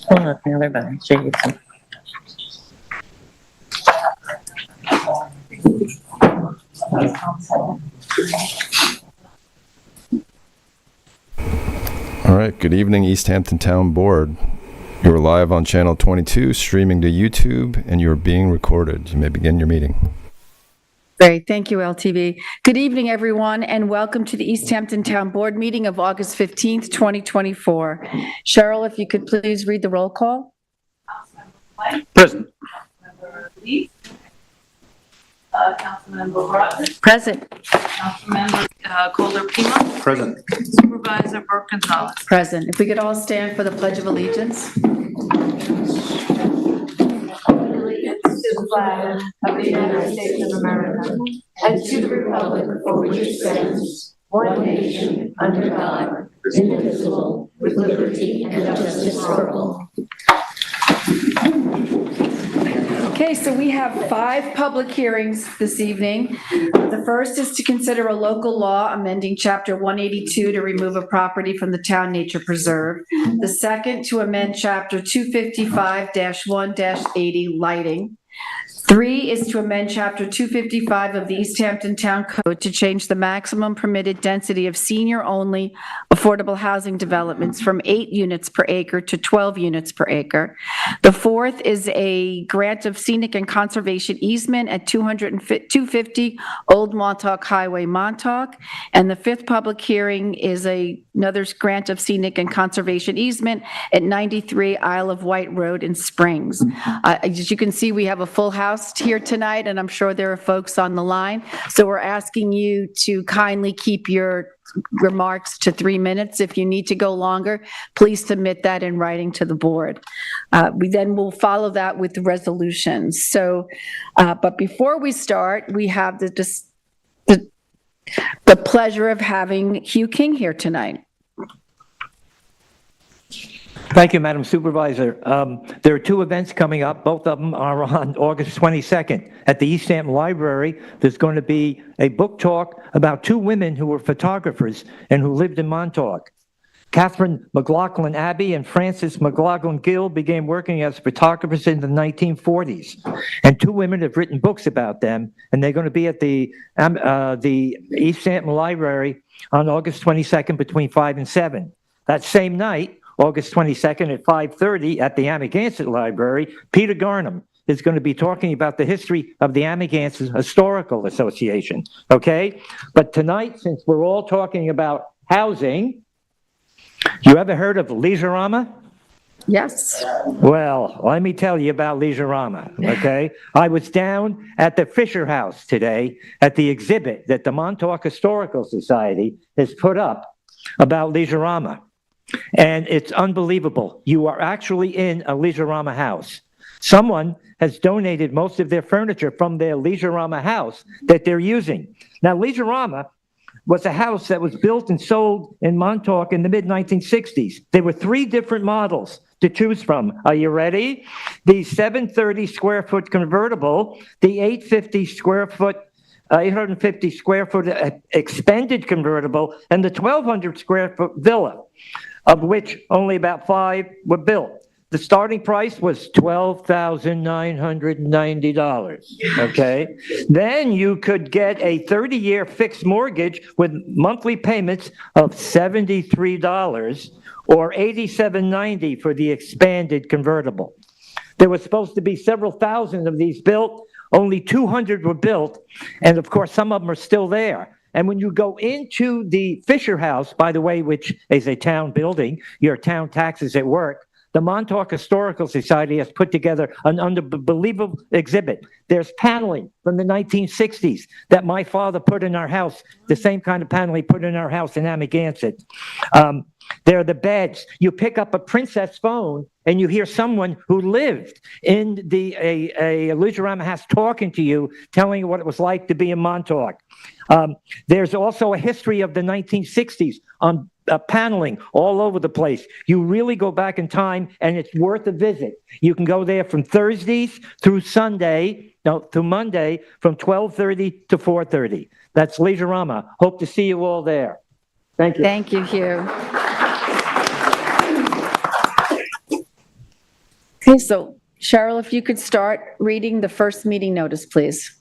Everybody, Jason. All right, good evening, East Hampton Town Board. You're live on Channel 22, streaming to YouTube, and you're being recorded. You may begin your meeting. Great. Thank you, LTV. Good evening, everyone, and welcome to the East Hampton Town Board meeting of August 15th, 2024. Cheryl, if you could please read the roll call. Present. Councilmember Lee. Councilmember Rogers. Present. Councilmember Calder-Pima. Present. Supervisor Burke Gonzalez. Present. If we could all stand for the Pledge of Allegiance. To the flag of the United States of America and to the republic for which it stands, one nation, under God, indivisible, with liberty and justice for all. Okay, so we have 5 public hearings this evening. The first is to consider a local law amending Chapter 182 to remove a property from the Town Nature Preserve. The second, to amend Chapter 255-1-80 lighting. 3 is to amend Chapter 255 of the East Hampton Town Code to change the maximum permitted density of senior-only affordable housing developments from 8 units per acre to 12 units per acre. The fourth is a grant of scenic and conservation easement at 250 Old Montauk Highway, Montauk. And the fifth public hearing is another grant of scenic and conservation easement at 93 Isle of Wight Road in Springs. As you can see, we have a full house here tonight, and I'm sure there are folks on the line. So we're asking you to kindly keep your remarks to 3 minutes. If you need to go longer, please submit that in writing to the board. We then will follow that with the resolutions. So, but before we start, we have the pleasure of having Hugh King here tonight. Thank you, Madam Supervisor. There are 2 events coming up. Both of them are on August 22nd. At the East Hampton Library, there's going to be a book talk about 2 women who were photographers and who lived in Montauk. Catherine McLaughlin Abbey and Frances McLaughlin Gill began working as photographers in the 1940s. And 2 women have written books about them, and they're going to be at the East Hampton Library on August 22nd between 5 and 7. That same night, August 22nd at 5:30 at the Amagansett Library, Peter Garnham is going to be talking about the history of the Amagansett Historical Association, okay? But tonight, since we're all talking about housing, you ever heard of Leisure-Rama? Yes. Well, let me tell you about Leisure-Rama, okay? I was down at the Fisher House today at the exhibit that the Montauk Historical Society has put up about Leisure-Rama. And it's unbelievable. You are actually in a Leisure-Rama house. Someone has donated most of their furniture from their Leisure-Rama house that they're using. Now, Leisure-Rama was a house that was built and sold in Montauk in the mid-1960s. There were 3 different models to choose from. Are you ready? The 730 square foot convertible, the 850 square foot expanded convertible, and the 1,200 square foot villa, of which only about 5 were built. The starting price was $12,990, okay? Then you could get a 30-year fixed mortgage with monthly payments of $73 or $87.90 for the expanded convertible. There were supposed to be several thousand of these built. Only 200 were built, and of course, some of them are still there. And when you go into the Fisher House, by the way, which is a town building, your town taxes at work, the Montauk Historical Society has put together an unbelievable exhibit. There's paneling from the 1960s that my father put in our house, the same kind of paneling he put in our house in Amagansett. There are the beds. You pick up a Princess phone and you hear someone who lived in a Leisure-Rama house talking to you, telling you what it was like to be in Montauk. There's also a history of the 1960s on paneling all over the place. You really go back in time, and it's worth a visit. You can go there from Thursdays through through Monday from 12:30 to 4:30. That's Leisure-Rama. Hope to see you all there. Thank you. Thank you, Hugh. Okay, so Cheryl, if you could start reading the first meeting notice, please.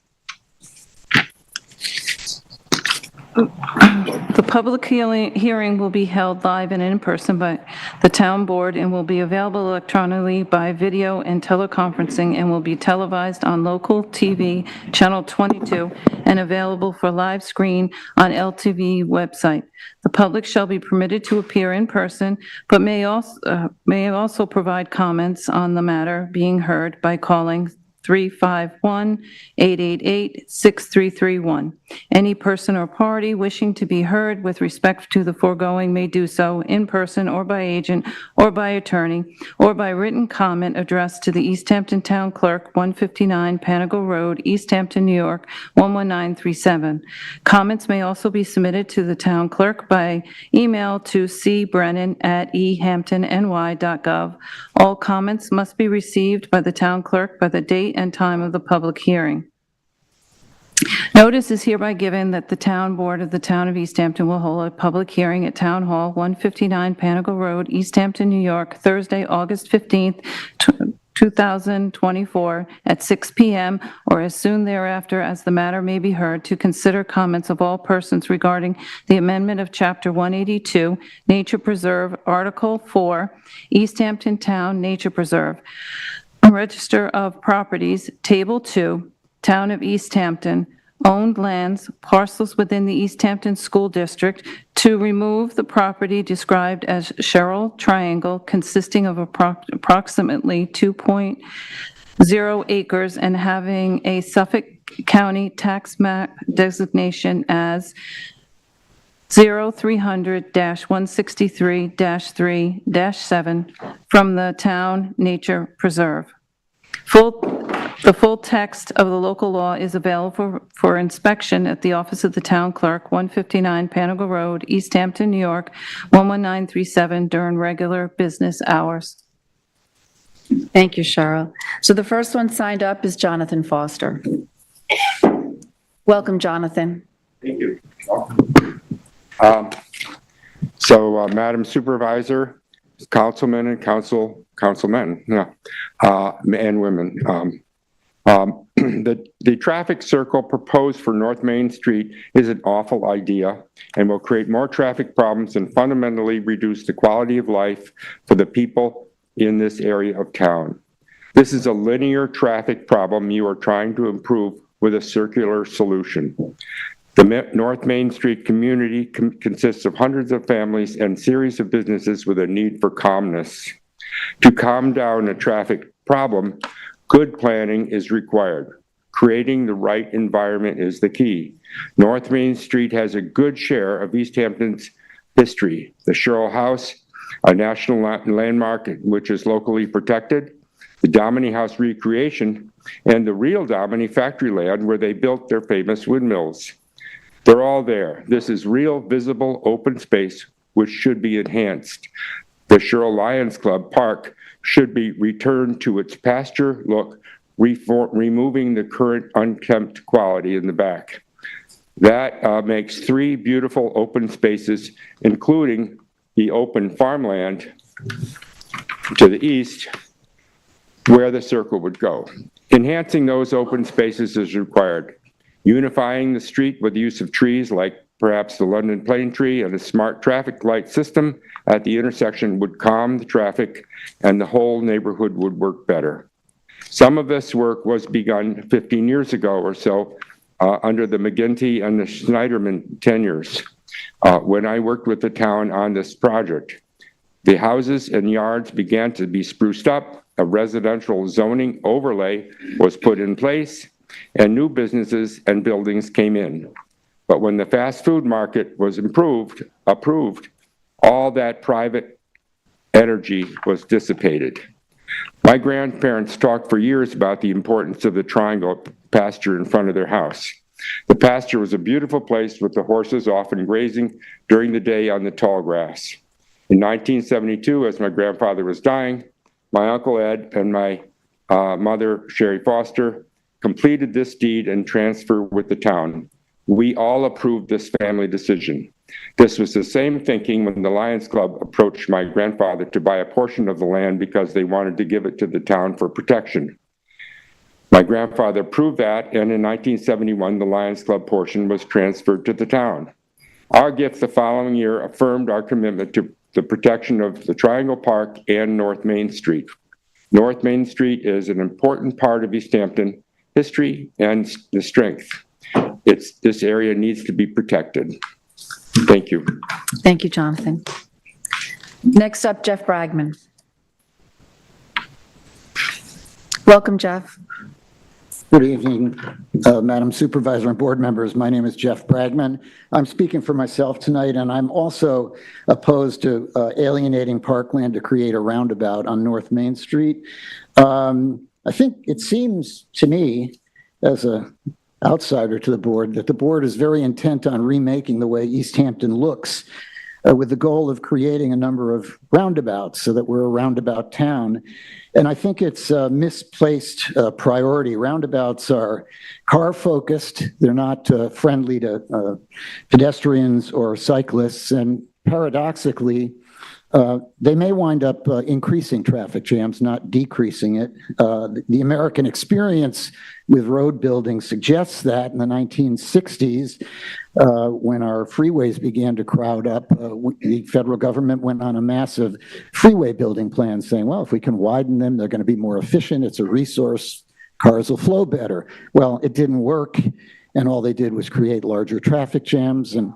The public hearing will be held live and in person by the town board and will be available electronically by video and teleconferencing and will be televised on local TV, Channel 22, and available for live screen on LTV website. The public shall be permitted to appear in person, but may also provide comments on the matter being heard by calling 351-888-6331. Any person or party wishing to be heard with respect to the foregoing may do so in person or by agent or by attorney or by written comment addressed to the East Hampton Town Clerk, 159 Panago Road, East Hampton, New York, 11937. Comments may also be submitted to the town clerk by email to cbrennan@ehamptony.gov. All comments must be received by the town clerk by the date and time of the public hearing. Notice is hereby given that the town board of the town of East Hampton will hold a public hearing at Town Hall, 159 Panago Road, East Hampton, New York, Thursday, August 15th, 2024, at 6 p.m. or as soon thereafter as the matter may be heard, to consider comments of all persons regarding the amendment of Chapter 182, Nature Preserve, Article 4, East Hampton Town Nature Preserve, Register of Properties, Table 2, Town of East Hampton, owned lands, parcels within the East Hampton School District, to remove the property described as Sherrill Triangle, consisting of approximately 2.0 acres and having a Suffolk County tax map designation as 0300-163-3-7 from the Town Nature Preserve. The full text of the local law is available for inspection at the office of the town clerk, 159 Panago Road, East Hampton, New York, 11937, during regular business hours. Thank you, Cheryl. So the first one signed up is Jonathan Foster. Welcome, Jonathan. Thank you. Madam Supervisor, councilmen and councilmen, and women, the traffic circle proposed for North Main Street is an awful idea and will create more traffic problems and fundamentally reduce the quality of life for the people in this area of town. This is a linear traffic problem you are trying to improve with a circular solution. The North Main Street community consists of hundreds of families and series of businesses with a need for calmness. To calm down a traffic problem, good planning is required. Creating the right environment is the key. North Main Street has a good share of East Hampton's history. The Sherrill House, a national landmark which is locally protected, the Dominy House recreation, and the real Dominy factory land where they built their famous windmills. They're all there. This is real, visible, open space which should be enhanced. The Sherrill Lions Club Park should be returned to its pasture look, removing the current unkempt quality in the back. That makes 3 beautiful open spaces, including the open farmland to the east, where the circle would go. Enhancing those open spaces is required. Unifying the street with the use of trees like perhaps the London plane tree and a smart traffic light system at the intersection would calm the traffic and the whole neighborhood would work better. Some of this work was begun 15 years ago or so under the McGinty and the Schneiderman tenures when I worked with the town on this project. The houses and yards began to be spruced up, a residential zoning overlay was put in place, and new businesses and buildings came in. But when the fast food market was approved, all that private energy was dissipated. My grandparents talked for years about the importance of the triangle pasture in front of their house. The pasture was a beautiful place with the horses often grazing during the day on the tall grass. In 1972, as my grandfather was dying, my Uncle Ed and my mother, Sherry Foster, completed this deed and transfer with the town. We all approved this family decision. This was the same thinking when the Lions Club approached my grandfather to buy a portion of the land because they wanted to give it to the town for protection. My grandfather approved that, and in 1971, the Lions Club portion was transferred to the town. Our gift the following year affirmed our commitment to the protection of the Triangle Park and North Main Street. North Main Street is an important part of East Hampton history and the strength. This area needs to be protected. Thank you. Thank you, Jonathan. Next up, Jeff Bragman. Welcome, Jeff. Good evening, Madam Supervisor and board members. My name is Jeff Bragman. I'm speaking for myself tonight, and I'm also opposed to alienating parkland to create a roundabout on North Main Street. I think it seems to me, as an outsider to the board, that the board is very intent on remaking the way East Hampton looks, with the goal of creating a number of roundabouts so that we're a roundabout town. And I think it's a misplaced priority. Roundabouts are car-focused. They're not friendly to pedestrians or cyclists. And paradoxically, they may wind up increasing traffic jams, not decreasing it. The American experience with road building suggests that in the 1960s, when our freeways began to crowd up, the federal government went on a massive freeway building plan saying, well, if we can widen them, they're going to be more efficient. It's a resource. Cars will flow better. Well, it didn't work, and all they did was create larger traffic jams. And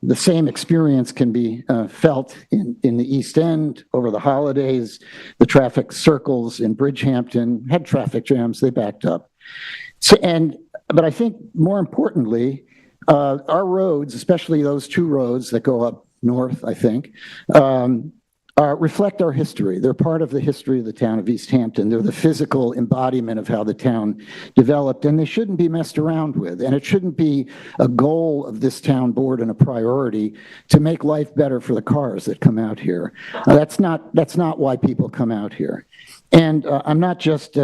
the same experience can be felt in the East End over the holidays. The traffic circles in Bridgehampton had traffic jams. They backed up. But I think more importantly, our roads, especially those two roads that go up north, I think, reflect our history. They're part of the history of the town of East Hampton. They're the physical embodiment of how the town developed, and they shouldn't be messed around with. And it shouldn't be a goal of this town board and a priority to make life better for the cars that come out here. That's not why people come out here. And I'm not just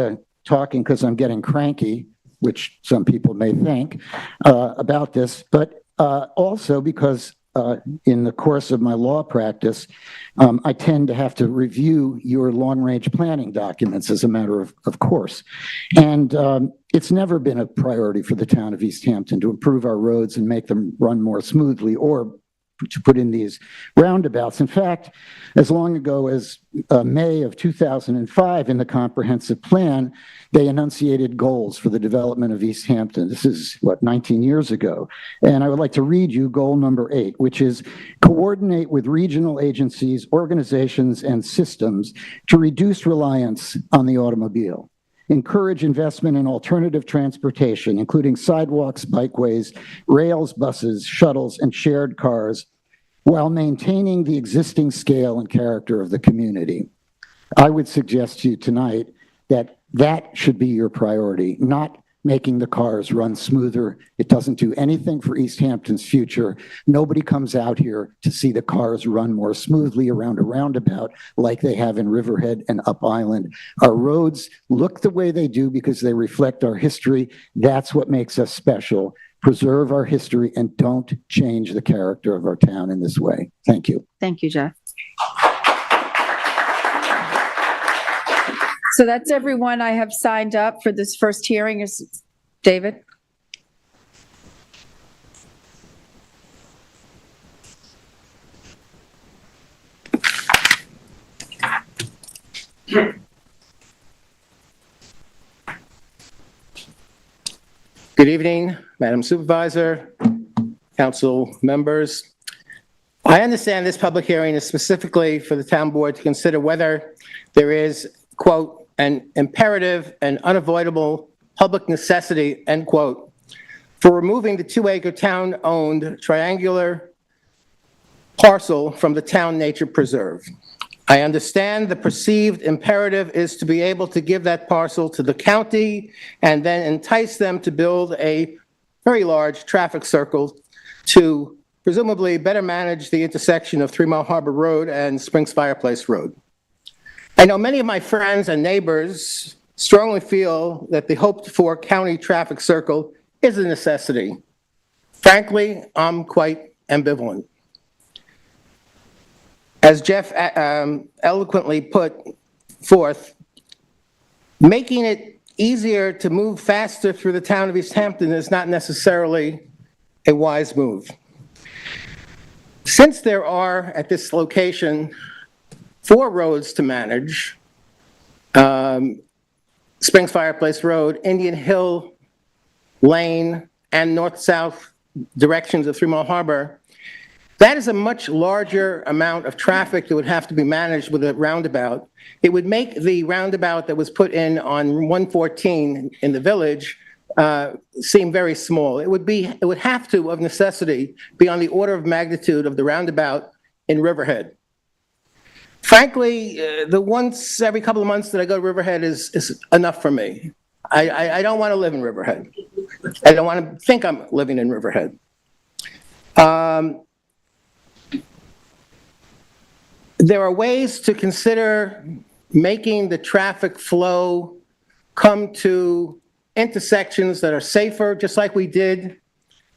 talking because I'm getting cranky, which some people may think about this, but also because in the course of my law practice, I tend to have to review your long-range planning documents as a matter of course. And it's never been a priority for the town of East Hampton to improve our roads and make them run more smoothly or to put in these roundabouts. In fact, as long ago as May of 2005 in the comprehensive plan, they enunciated goals for the development of East Hampton. This is, 19 years ago. And I would like to read you goal number 8, which is coordinate with regional agencies, organizations, and systems to reduce reliance on the automobile. Encourage investment in alternative transportation, including sidewalks, bikeways, rails, buses, shuttles, and shared cars, while maintaining the existing scale and character of the community. I would suggest to you tonight that that should be your priority, not making the cars run smoother. It doesn't do anything for East Hampton's future. Nobody comes out here to see the cars run more smoothly around a roundabout like they have in Riverhead and Up Island. Our roads look the way they do because they reflect our history. That's what makes us special. Preserve our history and don't change the character of our town in this way. Thank you. Thank you, Jeff. So that's everyone I have signed up for this first hearing. Is David? Good evening, Madam Supervisor, council members. I understand this public hearing is specifically for the town board to consider whether there is, quote, an imperative and unavoidable public necessity, end quote, for removing the 2-acre town-owned triangular parcel from the town nature preserve. I understand the perceived imperative is to be able to give that parcel to the county and then entice them to build a very large traffic circle to presumably better manage the intersection of 3 Mile Harbor Road and Springs Fireplace Road. I know many of my friends and neighbors strongly feel that the hoped-for county traffic circle is a necessity. Frankly, I'm quite ambivalent. As Jeff eloquently put forth, making it easier to move faster through the town of East Hampton is not necessarily a wise move. Since there are, at this location, 4 roads to manage, Springs Fireplace Road, Indian Hill Lane, and north-south directions of 3 Mile Harbor, that is a much larger amount of traffic that would have to be managed with a roundabout. It would make the roundabout that was put in on 114 in the village seem very small. It would have to, of necessity, be on the order of magnitude of the roundabout in Riverhead. Frankly, the once every couple of months that I go to Riverhead is enough for me. I don't want to live in Riverhead. I don't want to think I'm living in Riverhead. There are ways to consider making the traffic flow come to intersections that are safer, just like we did.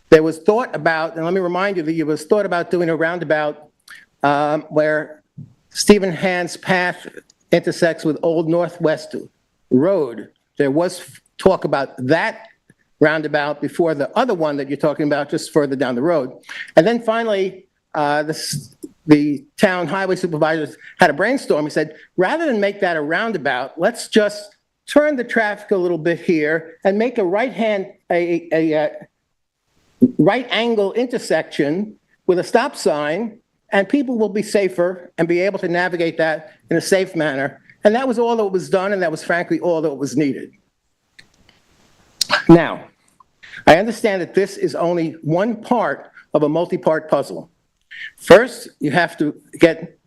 There was thought about, and let me remind you that there was thought about doing a roundabout where Stephen Hand's Path intersects with Old Northwest Road. There was talk about that roundabout before the other one that you're talking about just further down the road. And then finally, the town highway supervisors had a brainstorm. He said, rather than make that a roundabout, let's just turn the traffic a little bit here and make a right angle intersection with a stop sign, and people will be safer and be able to navigate that in a safe manner. And that was all that was done, and that was frankly all that was needed. Now, I understand that this is only one part of a multi-part puzzle. First, you have to get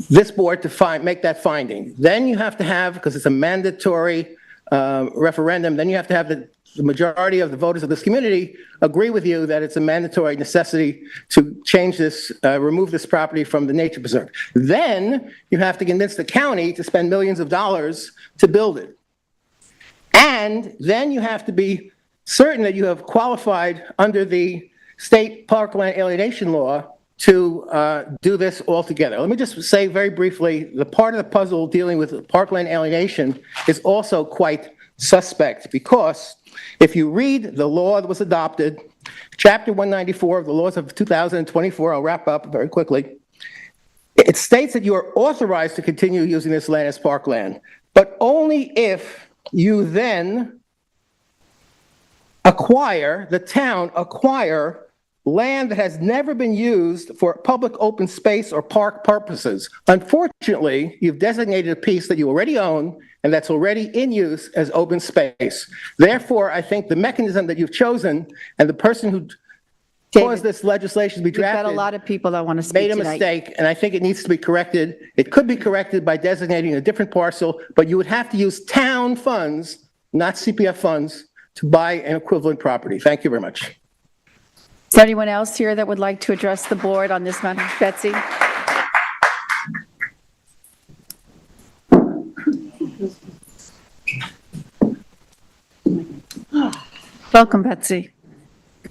this board to make that finding. Then you have to have, because it's a mandatory referendum, then you have to have the majority of the voters of this community agree with you that it's a mandatory necessity to change this, remove this property from the nature preserve. Then you have to convince the county to spend millions of dollars to build it. And then you have to be certain that you have qualified under the state parkland alienation law to do this all together. Let me just say very briefly, the part of the puzzle dealing with parkland alienation is also quite suspect, because if you read the law that was adopted, Chapter 194 of the laws of 2024, I'll wrap up very quickly, it states that you are authorized to continue using this land as parkland, but only if you then the town acquire land that has never been used for public open space or park purposes. Unfortunately, you've designated a piece that you already own and that's already in use as open space. Therefore, I think the mechanism that you've chosen and the person who caused this legislation to be drafted We've got a lot of people that want to speak made a tonight. mistake, and I think it needs to be corrected. It could be corrected by designating a different parcel, but you would have to use town funds, not CPF funds, to buy an equivalent property. Thank you very much. Is there anyone else here that would like to address the board on this matter? Betsy? Welcome, Betsy.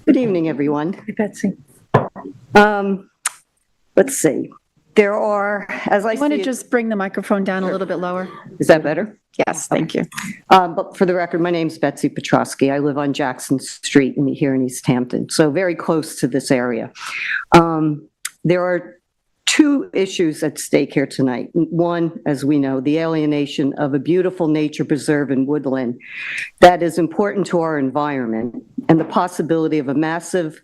Good evening, everyone. Hey, Betsy. Let's see. There are, as I I want to see it, just bring the microphone down a little bit lower. is that better? Yes, thank you. But for the record, my name's Betsy Petrosky. I live on Jackson Street here in East Hampton, so very close to this area. There are 2 issues at stake here tonight. One, as we know, the alienation of a beautiful nature preserve and woodland that is important to our environment, and the possibility of a massive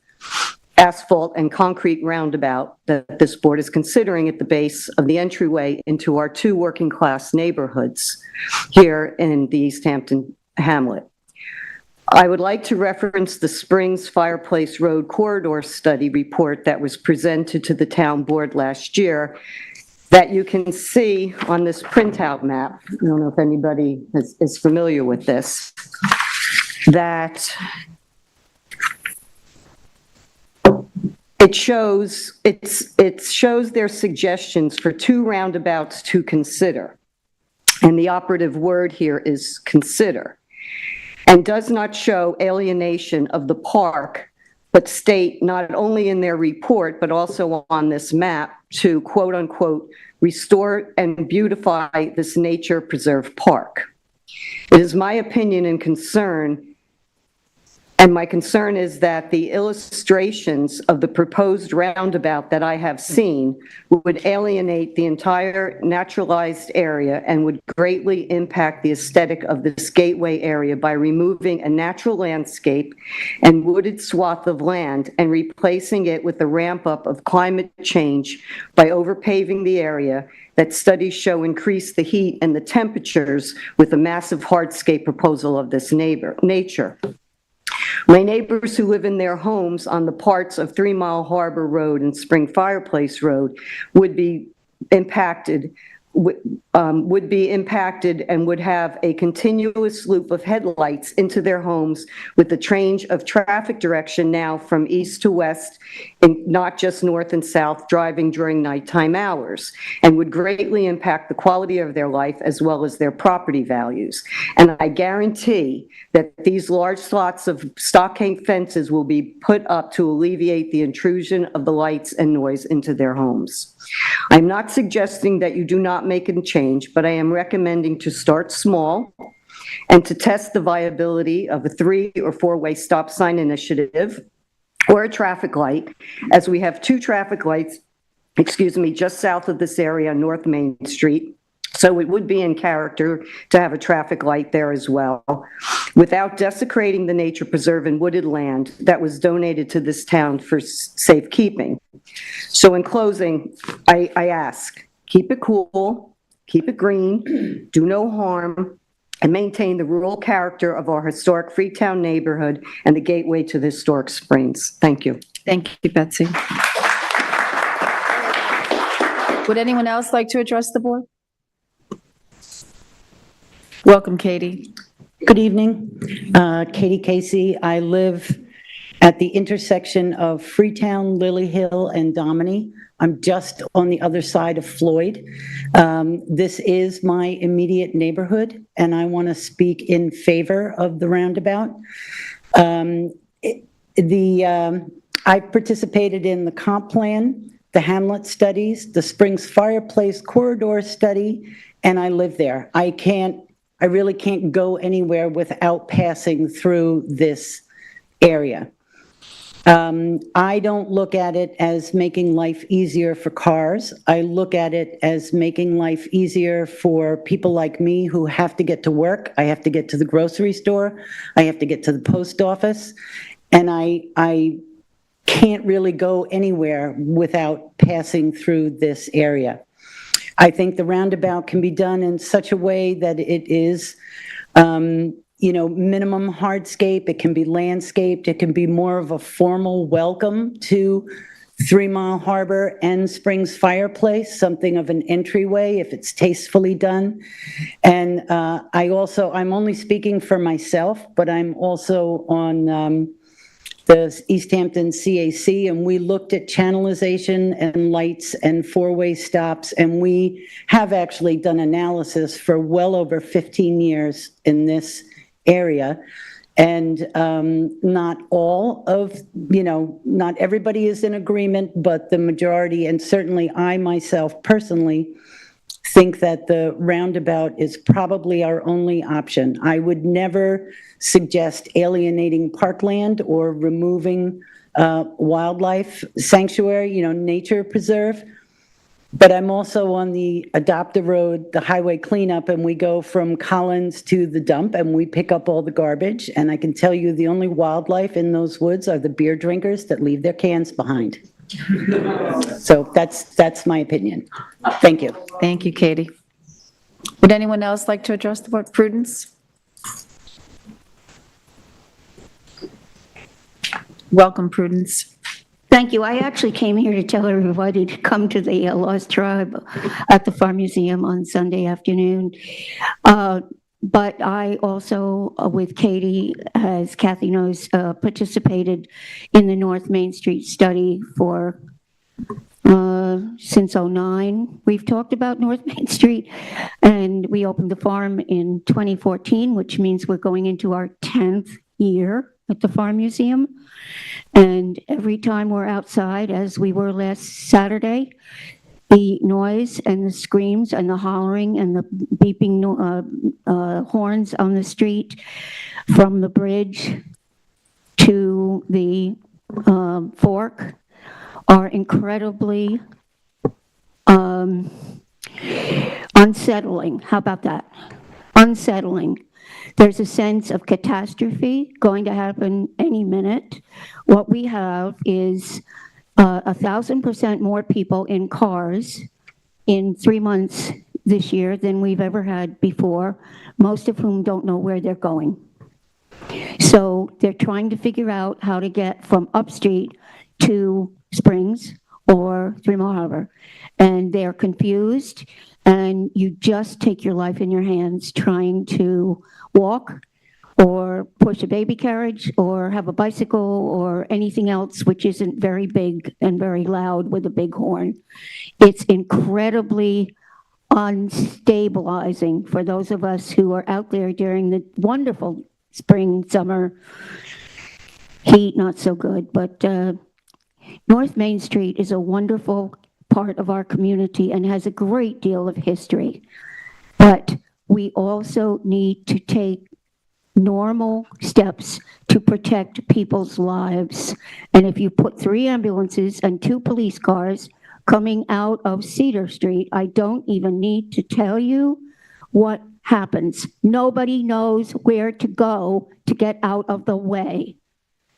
asphalt and concrete roundabout that this board is considering at the base of the entryway into our 2 working-class neighborhoods here in the East Hampton hamlet. I would like to reference the Springs Fireplace Road Corridor Study report that was presented to the town board last year that you can see on this printout map. I don't know if anybody is familiar with this. That it shows their suggestions for 2 roundabouts to consider. And the operative word here is consider. And does not show alienation of the park, but state not only in their report, but also on this map to quote unquote, restore and beautify this nature preserve park. It is my opinion and concern, and my concern is that the illustrations of the proposed roundabout that I have seen would alienate the entire naturalized area and would greatly impact the aesthetic of this gateway area by removing a natural landscape and wooded swath of land and replacing it with the ramp up of climate change by overpaving the area that studies show increase the heat and the temperatures with a massive hardscape proposal of this nature. My neighbors who live in their homes on the parts of 3 Mile Harbor Road and Spring Fireplace Road would be impacted and would have a continuous loop of headlights into their homes with the change of traffic direction now from east to west and not just north and south driving during nighttime hours, and would greatly impact the quality of their life as well as their property values. And I guarantee that these large slots of stockade fences will be put up to alleviate the intrusion of the lights and noise into their homes. I'm not suggesting that you do not make a change, but I am recommending to start small and to test the viability of a 3 or 4-way stop sign initiative or a traffic light, as we have 2 traffic lights, just south of this area on North Main Street. So it would be in character to have a traffic light there as well, without desecrating the nature preserve and wooded land that was donated to this town for safekeeping. So in closing, I ask, keep it cool, keep it green, do no harm, and maintain the rural character of our historic Freetown neighborhood and the gateway to the historic Springs. Thank you. Thank you, Betsy. Would anyone else like to address the board? Welcome, Katie. Good evening. Katie Casey. I live at the intersection of Freetown, Lily Hill, and Domini. I'm just on the other side of Floyd. This is my immediate neighborhood, and I want to speak in favor of the roundabout. I participated in the comp plan, the Hamlet studies, the Springs Fireplace Corridor study, and I live there. I really can't go anywhere without passing through this area. I don't look at it as making life easier for cars. I look at it as making life easier for people like me who have to get to work. I have to get to the grocery store. I have to get to the post office. And I can't really go anywhere without passing through this area. I think the roundabout can be done in such a way that it is, minimum hardscape. It can be landscaped. It can be more of a formal welcome to 3 Mile Harbor and Springs Fireplace, something of an entryway if it's tastefully done. And I'm only speaking for myself, but I'm also on the East Hampton CAC, and we looked at channelization and lights and 4-way stops, and we have actually done analysis for well over 15 years in this area. And not everybody is in agreement, but the majority, and certainly I myself personally, think that the roundabout is probably our only option. I would never suggest alienating parkland or removing wildlife sanctuary, nature preserve. But I'm also on the Adopt a Road, the highway cleanup, and we go from Collins to the dump and we pick up all the garbage. And I can tell you the only wildlife in those woods are the beer drinkers that leave their cans behind. So that's my opinion. Thank you. Thank you, Katie. Would anyone else like to address the board? Prudence? Welcome, Prudence. Thank you. I actually came here to tell everybody to come to the Lost Tribe at the Farm Museum on Sunday afternoon. But I also, with Katie, as Kathy knows, participated in the North Main Street study for since '09. We've talked about North Main Street, and we opened the farm in 2014, which means we're going into our 10th year at the Farm Museum. And every time we're outside, as we were last Saturday, the noise and the screams and the hollering and the beeping horns on the street from the bridge to the fork are incredibly unsettling. How about that? Unsettling. There's a sense of catastrophe going to happen any minute. What we have is 1,000% more people in cars in 3 months this year than we've ever had before, most of whom don't know where they're going. So they're trying to figure out how to get from Upstreet to Springs or 3 Mile Harbor. And they're confused, and you just take your life in your hands trying to walk or push a baby carriage or have a bicycle or anything else which isn't very big and very loud with a big horn. It's incredibly unstabilizing for those of us who are out there during the wonderful spring, summer heat, not so good, but North Main Street is a wonderful part of our community and has a great deal of history. But we also need to take normal steps to protect people's lives. And if you put 3 ambulances and 2 police cars coming out of Cedar Street, I don't even need to tell you what happens. Nobody knows where to go to get out of the way.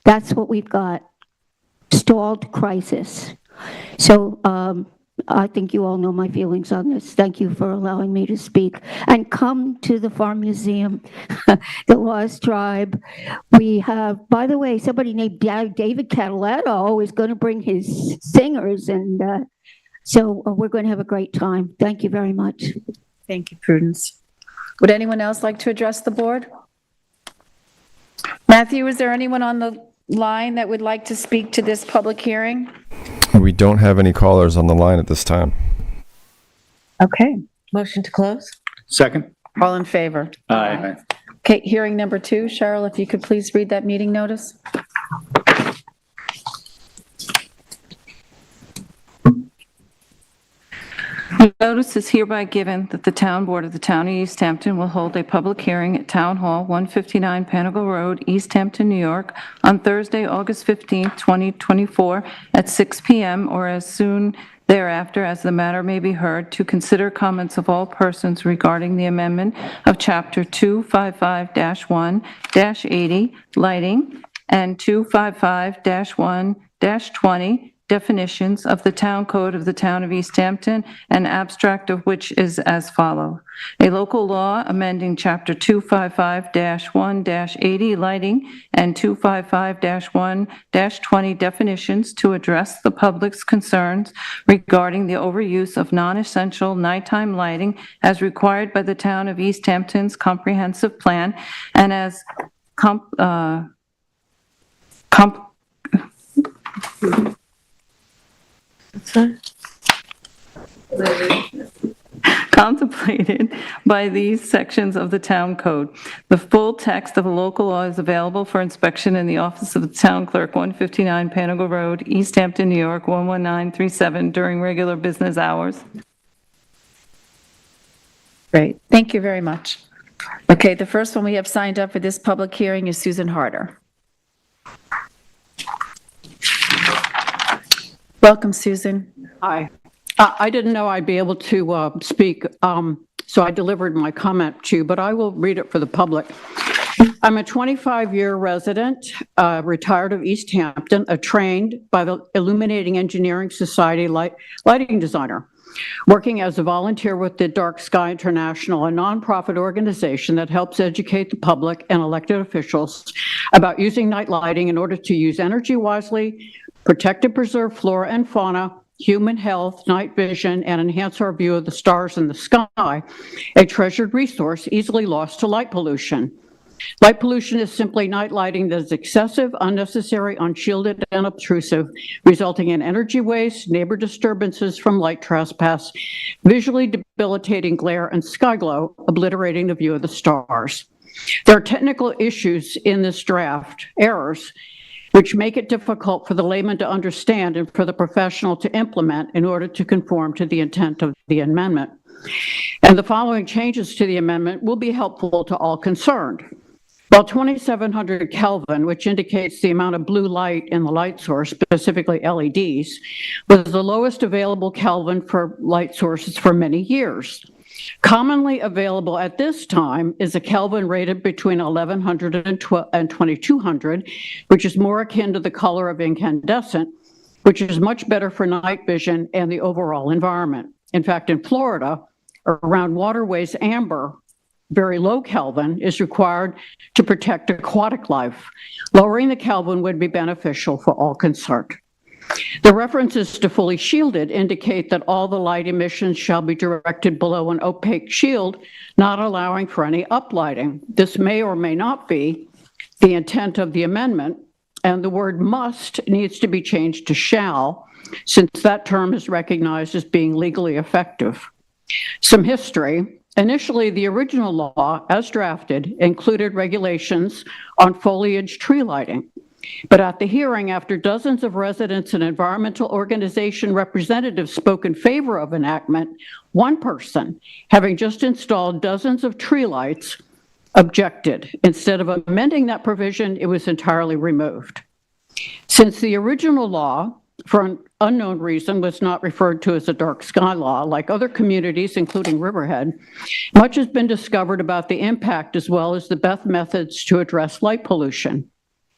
That's what we've got. Stalled crisis. So I think you all know my feelings on this. Thank you for allowing me to speak. And come to the Farm Museum, the Lost Tribe. We have, by the way, somebody named David Cataletto is going to bring his singers, and so we're going to have a great time. Thank you very much. Thank you, Prudence. Would anyone else like to address the board? Matthew, is there anyone on the line that would like to speak to this public hearing? We don't have any callers on the line at this time. Okay. Motion to close? Second? All in favor? Aye. Okay, hearing number 2. Cheryl, if you could please read that meeting notice. Notice is hereby given that the Town Board of the Town of East Hampton will hold a public hearing at Town Hall, 159 Panago Road, East Hampton, New York, on Thursday, August 15th, 2024, at 6 p.m. or as soon thereafter as the matter may be heard, to consider comments of all persons regarding the amendment of Chapter 255-1-80, lighting, and 255-1-20, definitions of the Town Code of the Town of East Hampton, an abstract of which is as follows. A local law amending Chapter 255-1-80, lighting, and 255-1-20 definitions to address the public's concerns regarding the overuse of non-essential nighttime lighting as required by the Town of East Hampton's comprehensive plan, and as contemplated by these sections of the Town Code. The full text of the local law is available for inspection in the office of the Town Clerk, 159 Panago Road, East Hampton, New York, 11937, during regular business hours. Great, thank you very much. Okay, the first one we have signed up for this public hearing is Susan Harder. Welcome, Susan. Hi. I didn't know I'd be able to speak, so I delivered my comment to you, but I will read it for the public. I'm a 25-year resident, retired of East Hampton, trained by the Illuminating Engineering Society lighting designer, working as a volunteer with the Dark Sky International, a nonprofit organization that helps educate the public and elected officials about using night lighting in order to use energy wisely, protect and preserve flora and fauna, human health, night vision, and enhance our view of the stars in the sky, a treasured resource easily lost to light pollution. Light pollution is simply night lighting that is excessive, unnecessary, unshielded, and obtrusive, resulting in energy waste, neighbor disturbances from light trespass, visually debilitating glare, and sky glow, obliterating the view of the stars. There are technical issues in this draft, errors, which make it difficult for the layman to understand and for the professional to implement in order to conform to the intent of the amendment. And the following changes to the amendment will be helpful to all concerned. While 2700 Kelvin, which indicates the amount of blue light in the light source, specifically LEDs, was the lowest available Kelvin for light sources for many years. Commonly available at this time is a Kelvin rated between 1100 and 2200, which is more akin to the color of incandescent, which is much better for night vision and the overall environment. In fact, in Florida, around waterways, amber, very low Kelvin, is required to protect aquatic life. Lowering the Kelvin would be beneficial for all concerned. The references to fully shielded indicate that all the light emissions shall be directed below an opaque shield, not allowing for any uplighting. This may or may not be the intent of the amendment, and the word must needs to be changed to shall, since that term is recognized as being legally effective. Some history. Initially, the original law, as drafted, included regulations on foliage tree lighting. But at the hearing, after dozens of residents and environmental organization representatives spoke in favor of enactment, one person, having just installed dozens of tree lights, objected. Instead of amending that provision, it was entirely removed. Since the original law, for an unknown reason, was not referred to as a dark sky law, like other communities, including Riverhead, much has been discovered about the impact as well as the best methods to address light pollution.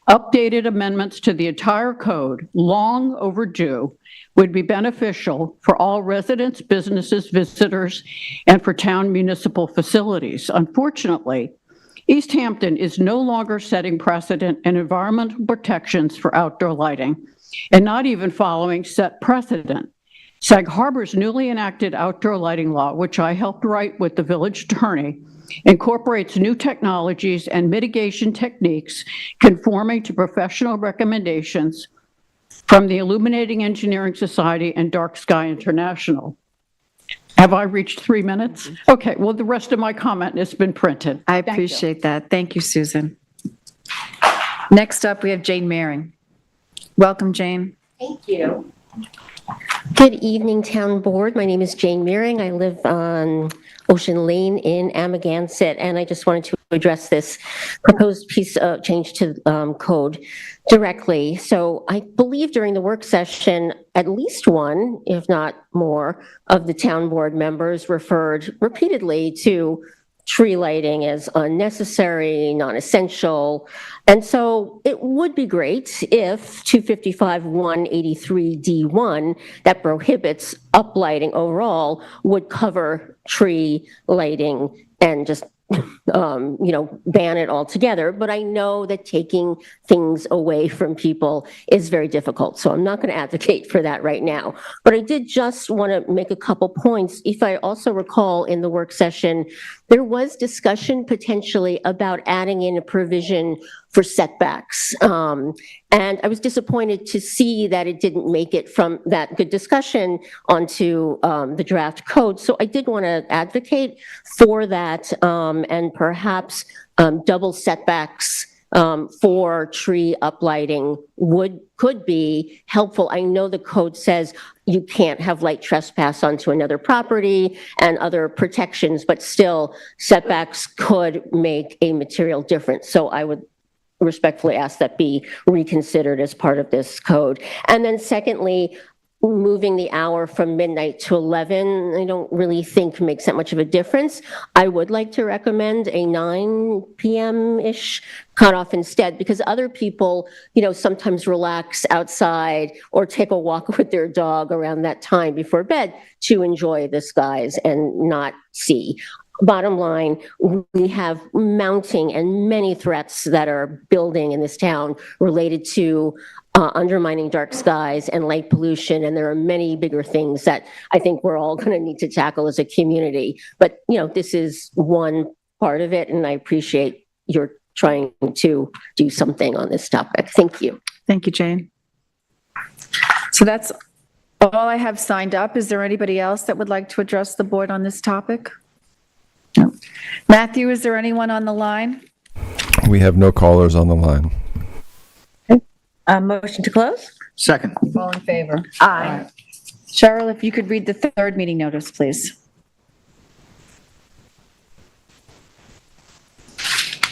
Updated amendments to the entire code, long overdue, would be beneficial for all residents, businesses, visitors, and for town municipal facilities. Unfortunately, East Hampton is no longer setting precedent in environmental protections for outdoor lighting, and not even following set precedent. Sag Harbor's newly enacted outdoor lighting law, which I helped write with the village attorney, incorporates new technologies and mitigation techniques conforming to professional recommendations from the Illuminating Engineering Society and Dark Sky International. Have I reached 3 minutes? Okay, well, the rest of my comment has been printed. I appreciate that. Thank you, Susan. Next up, we have Jane Maring. Welcome, Jane. Thank you. Good evening, Town Board. My name is Jane Meering. I live on Ocean Lane in Amagansett, and I just wanted to address this proposed piece of change to code directly. So I believe during the work session, at least one, if not more, of the Town Board members referred repeatedly to tree lighting as unnecessary, non-essential. And so it would be great if 255-183D1 that prohibits uplighting overall would cover tree lighting and just ban it altogether. But I know that taking things away from people is very difficult. So I'm not going to advocate for that right now. But I did just want to make a couple points. If I also recall in the work session, there was discussion potentially about adding in a provision for setbacks. And I was disappointed to see that it didn't make it from that good discussion onto the draft code. So I did want to advocate for that and perhaps double setbacks for tree uplighting could be helpful. I know the code says you can't have light trespass onto another property and other protections, but still setbacks could make a material difference. So I would respectfully ask that be reconsidered as part of this code. And then secondly, moving the hour from midnight to 11, I don't really think makes that much of a difference. I would like to recommend a 9 p.m.-ish cutoff instead, because other people, sometimes relax outside or take a walk with their dog around that time before bed to enjoy the skies and not see. Bottom line, we have mounting and many threats that are building in this town related to undermining dark skies and light pollution, and there are many bigger things that I think we're all going to need to tackle as a community. But, this is one part of it, and I appreciate your trying to do something on this topic. Thank you. Thank you, Jane. So that's all I have signed up. Is there anybody else that would like to address the board on this topic? No. Matthew, is there anyone on the line? We have no callers on the line. Motion to close? Second. All in favor? Aye. Cheryl, if you could read the third meeting notice, please.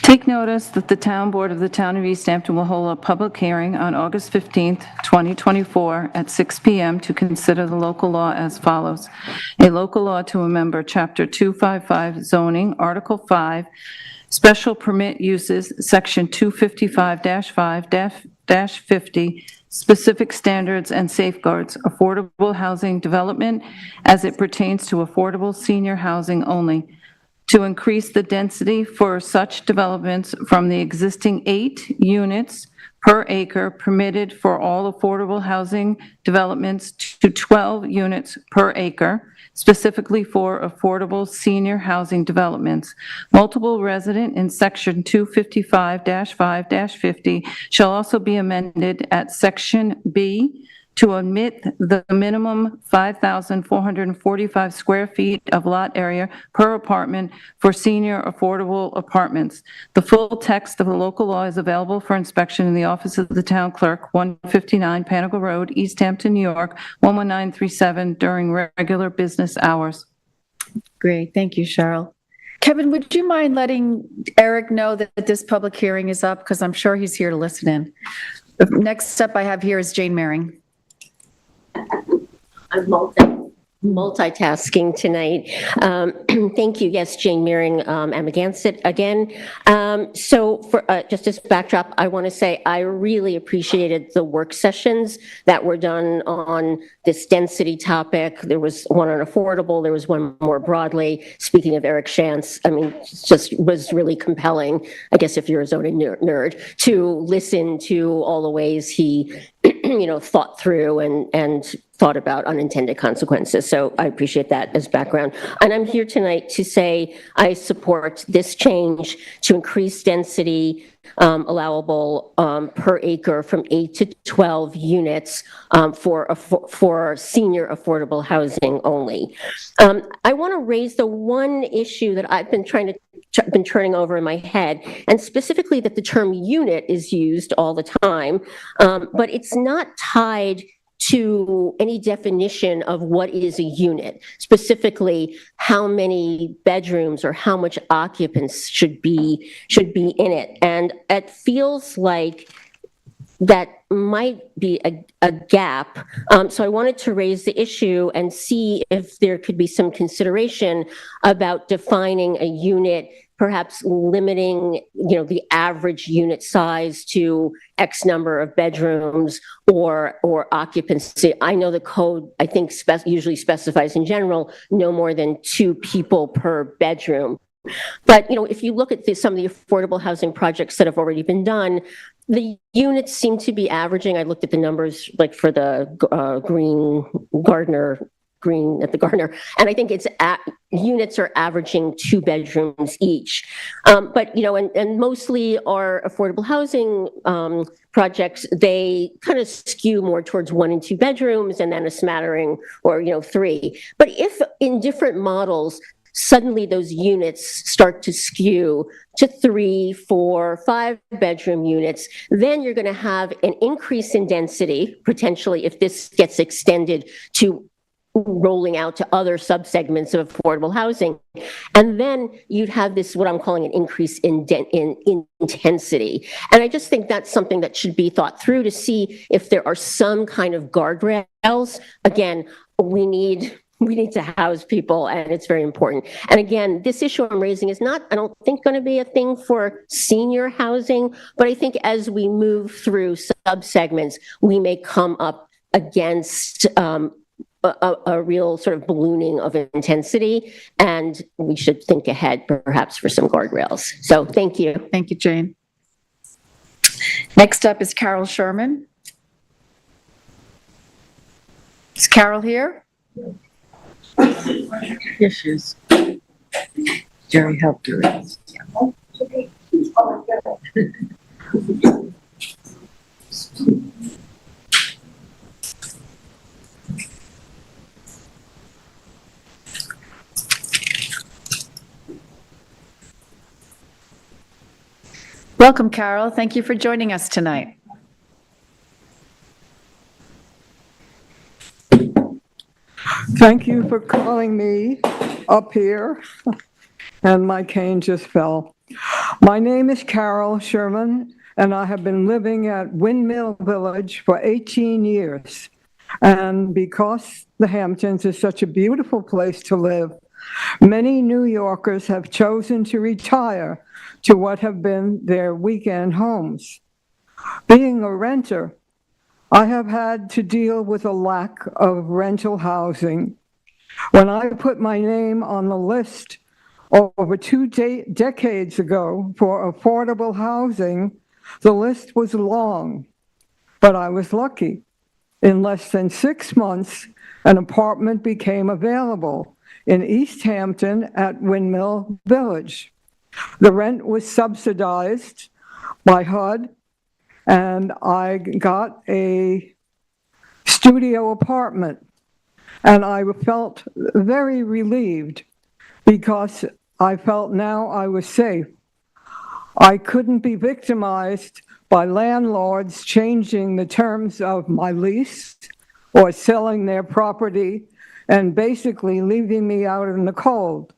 Take notice that the Town Board of the Town of East Hampton will hold a public hearing on August 15th, 2024 at 6 p.m. to consider the local law as follows. A local law to amend Chapter 255 zoning, Article 5, special permit uses, Section 255-5-50, specific standards and safeguards, affordable housing development as it pertains to affordable senior housing only, to increase the density for such developments from the existing 8 units per acre permitted for all affordable housing developments to 12 units per acre, specifically for affordable senior housing developments. Multiple resident in Section 255-5-50 shall also be amended at Section B to omit the minimum 5,445 square feet of lot area per apartment for senior affordable apartments. The full text of the local law is available for inspection in the office of the town clerk, 159 Panago Road, East Hampton, New York, 11937, during regular business hours. Great, thank you, Cheryl. Kevin, would you mind letting Eric know that this public hearing is up? Because I'm sure he's here to listen in. The next up I have here is Jane Maring. I'm multitasking tonight. Thank you. Yes, Jane Meering, I'm against it again. So for just as backdrop, I want to say I really appreciated the work sessions that were done on this density topic. There was one on affordable. There was one more broadly. Speaking of Eric Shantz, I mean, just was really compelling, I guess if you're a zoning nerd, to listen to all the ways he thought through and thought about unintended consequences. So I appreciate that as background. And I'm here tonight to say I support this change to increase density allowable per acre from 8 to 12 units for senior affordable housing only. I want to raise the one issue that I've been turning over in my head, and specifically that the term unit is used all the time, but it's not tied to any definition of what is a unit, specifically how many bedrooms or how much occupants should be in it. And it feels like that might be a gap. So I wanted to raise the issue and see if there could be some consideration about defining a unit, perhaps limiting, the average unit size to X number of bedrooms or occupancy. I know the code, I think, usually specifies in general no more than 2 people per bedroom. But, if you look at some of the affordable housing projects that have already been done, the units seem to be averaging. I looked at the numbers, like for the Green at the Gardner, and I think units are averaging 2 bedrooms each. But, and mostly our affordable housing projects, they kind of skew more towards 1 and 2 bedrooms and then a smattering or, 3. But if in different models, suddenly those units start to skew to 3, 4, 5 bedroom units, then you're going to have an increase in density, potentially, if this gets extended to rolling out to other subsegments of affordable housing. And then you'd have this, what I'm calling an increase in intensity. And I just think that's something that should be thought through to see if there are some kind of guardrails. Again, we need to house people, and it's very important. And again, this issue I'm raising is not, I don't think, going to be a thing for senior housing, but I think as we move through subsegments, we may come up against a real sort of ballooning of intensity, and we should think ahead perhaps for some guardrails. So thank you. Thank you, Jane. Next up is Carol Sherman. Is Carol here? Yes, she is. Jerry helped her. Welcome, Carol. Thank you for joining us tonight. Thank you for calling me up here, and my cane just fell. My name is Carol Sherman, and I have been living at Windmill Village for 18 years. And because the Hamptons is such a beautiful place to live, many New Yorkers have chosen to retire to what have been their weekend homes. Being a renter, I have had to deal with a lack of rental housing. When I put my name on the list over two decades ago for affordable housing, the list was long, but I was lucky. In less than 6 months, an apartment became available in East Hampton at Windmill Village. The rent was subsidized by HUD, and I got a studio apartment, and I felt very relieved because I felt now I was safe. I couldn't be victimized by landlords changing the terms of my lease or selling their property and basically leaving me out in the cold.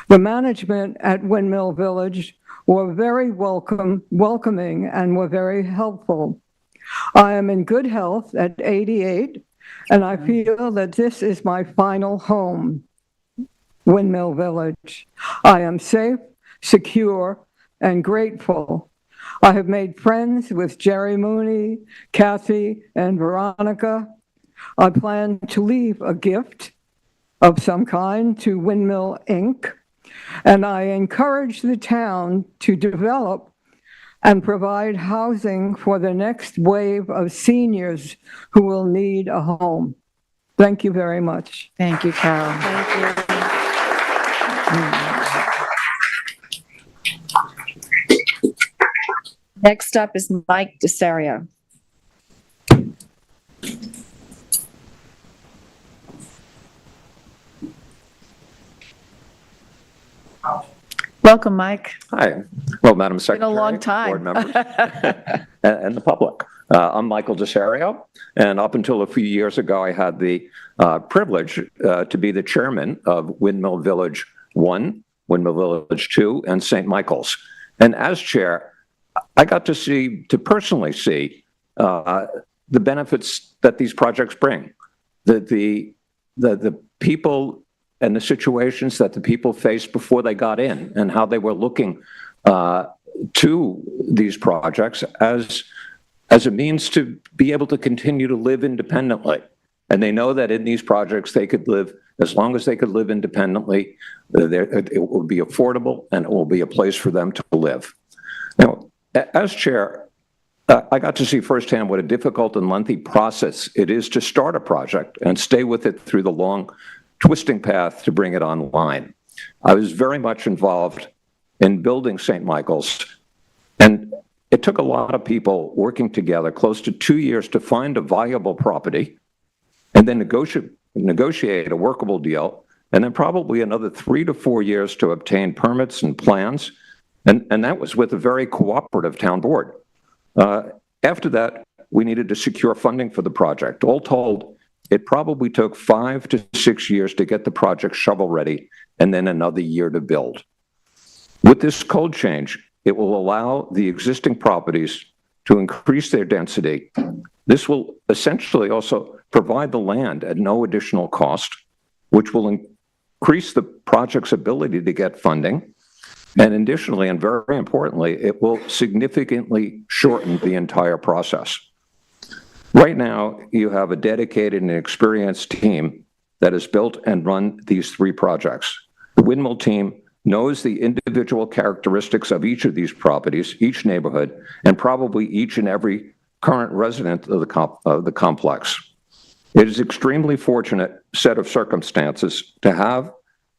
The management at Windmill Village were very welcoming and were very helpful. I am in good health at 88, and I feel that this is my final home, Windmill Village. I am safe, secure, and grateful. I have made friends with Jerry Mooney, Kathy, and Veronica. I plan to leave a gift of some kind to Windmill Inc., and I encourage the town to develop and provide housing for the next wave of seniors who will need a home. Thank you very much. Thank you, Carol. Thank you. Next up is Mike Desario. Welcome, Mike. Hi. Well, Madam Been Secretary, a long time. board members, and the public. I'm Michael Desario, and up until a few years ago, I had the privilege to be the chairman of Windmill Village 1, Windmill Village 2, and St. Michael's. And as chair, I got to personally see the benefits that these projects bring. The people and the situations that the people faced before they got in, and how they were looking to these projects as a means to be able to continue to live independently. And they know that in these projects they could live, as long as they could live independently, it will be affordable and it will be a place for them to live. Now, as chair, I got to see firsthand what a difficult and lengthy process it is to start a project and stay with it through the long, twisting path to bring it online. I was very much involved in building St. Michael's, and it took a lot of people working together close to 2 years to find a viable property and then negotiate a workable deal, and then probably another 3 to 4 years to obtain permits and plans, and that was with a very cooperative town board. After that, we needed to secure funding for the project. All told, it probably took 5 to 6 years to get the project shovel-ready, and then another year to build. With this code change, it will allow the existing properties to increase their density. This will essentially also provide the land at no additional cost, which will increase the project's ability to get funding. And additionally, and very importantly, it will significantly shorten the entire process. Right now, you have a dedicated and experienced team that has built and run these 3 projects. The Windmill team knows the individual characteristics of each of these properties, each neighborhood, and probably each and every current resident of the complex. It is extremely fortunate set of circumstances to have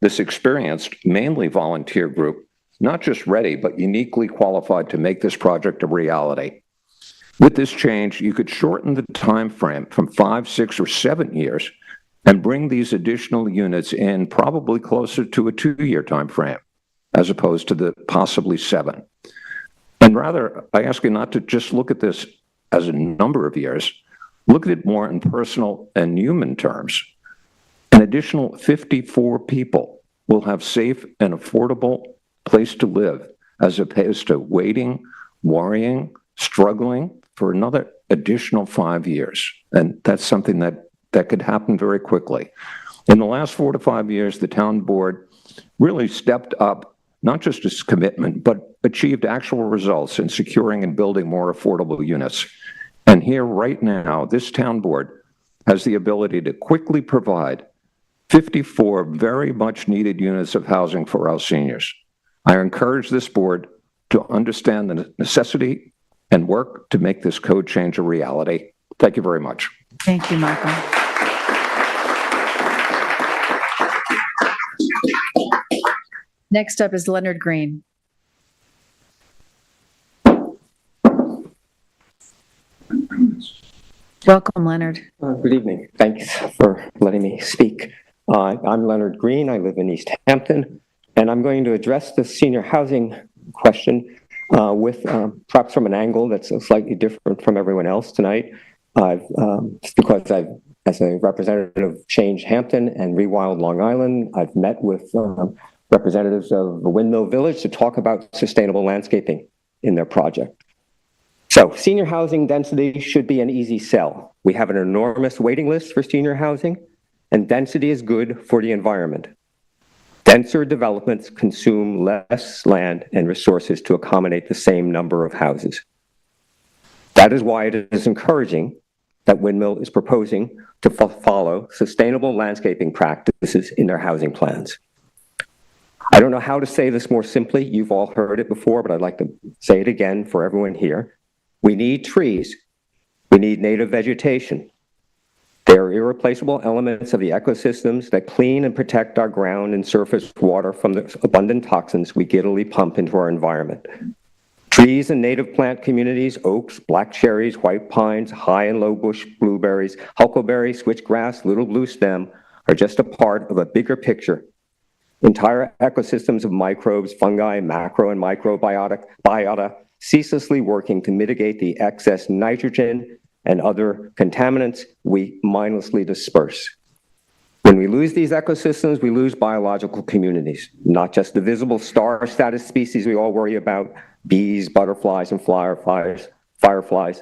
this experienced, mainly volunteer group, not just ready, but uniquely qualified to make this project a reality. With this change, you could shorten the time frame from 5, 6, or 7 years and bring these additional units in probably closer to a 2-year time frame, as opposed to the possibly 7. And rather, I ask you not to just look at this as a number of years, look at it more in personal and human terms. An additional 54 people will have safe and affordable place to live as opposed to waiting, worrying, struggling for another additional 5 years. And that's something that could happen very quickly. In the last 4 to 5 years, the town board really stepped up not just its commitment, but achieved actual results in securing and building more affordable units. And here right now, this town board has the ability to quickly provide 54 very much needed units of housing for our seniors. I encourage this board to understand the necessity and work to make this code change a reality. Thank you very much. Thank you, Michael. Next up is Leonard Green. Welcome, Leonard. Good evening. Thanks for letting me speak. I'm Leonard Green. I live in East Hampton, and I'm going to address the senior housing question with perhaps from an angle that's slightly different from everyone else tonight. Because as a representative of Change Hampton and Rewild Long Island, I've met with representatives of the Windmill Village to talk about sustainable landscaping in their project. So senior housing density should be an easy sell. We have an enormous waiting list for senior housing, and density is good for the environment. Denser developments consume less land and resources to accommodate the same number of houses. That is why it is encouraging that Windmill is proposing to follow sustainable landscaping practices in their housing plans. I don't know how to say this more simply. You've all heard it before, but I'd like to say it again for everyone here. We need trees. We need native vegetation. They are irreplaceable elements of the ecosystems that clean and protect our ground and surface water from the abundant toxins we giddily pump into our environment. Trees and native plant communities, oaks, black cherries, white pines, high and low bush blueberries, huckleberry, switchgrass, little blue stem are just a part of a bigger picture. Entire ecosystems of microbes, fungi, macro and microbiota ceaselessly working to mitigate the excess nitrogen and other contaminants we mindlessly disperse. When we lose these ecosystems, we lose biological communities, not just the visible star status species we all worry about, bees, butterflies, and fireflies,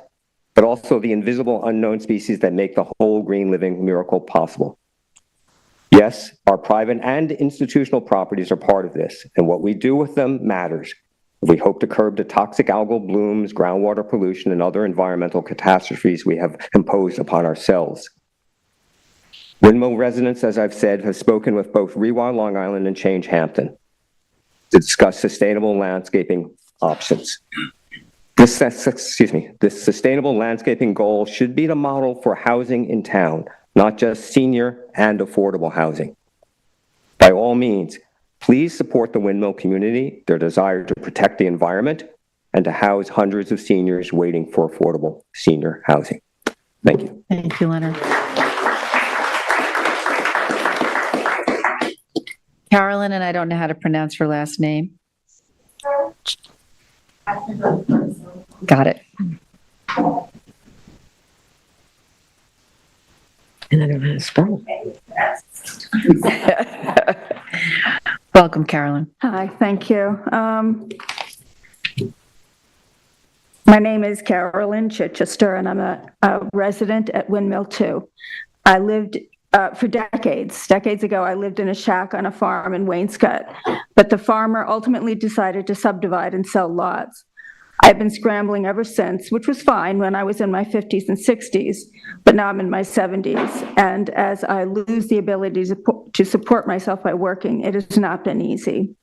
but also the invisible unknown species that make the whole green living miracle possible. Yes, our private and institutional properties are part of this, and what we do with them matters. If we hope to curb the toxic algal blooms, groundwater pollution, and other environmental catastrophes we have imposed upon ourselves. Windmill residents, as I've said, have spoken with both Rewild Long Island and Change Hampton to discuss sustainable landscaping options. This sustainable landscaping goal should be the model for housing in town, not just senior and affordable housing. By all means, please support the Windmill community, their desire to protect the environment, and to house hundreds of seniors waiting for affordable senior housing. Thank you. Thank you, Leonard. Carolyn, and I don't know how to pronounce her last name. Got it. And I don't know how to spell it. Welcome, Carolyn. Hi, thank you. My name is Carolyn Chichester, and I'm a resident at Windmill 2. I lived for decades ago, I lived in a shack on a farm in Wainscott, but the farmer ultimately decided to subdivide and sell lots. I've been scrambling ever since, which was fine when I was in my 50s and 60s, but now I'm in my 70s. And as I lose the ability to support myself by working, it has not been easy.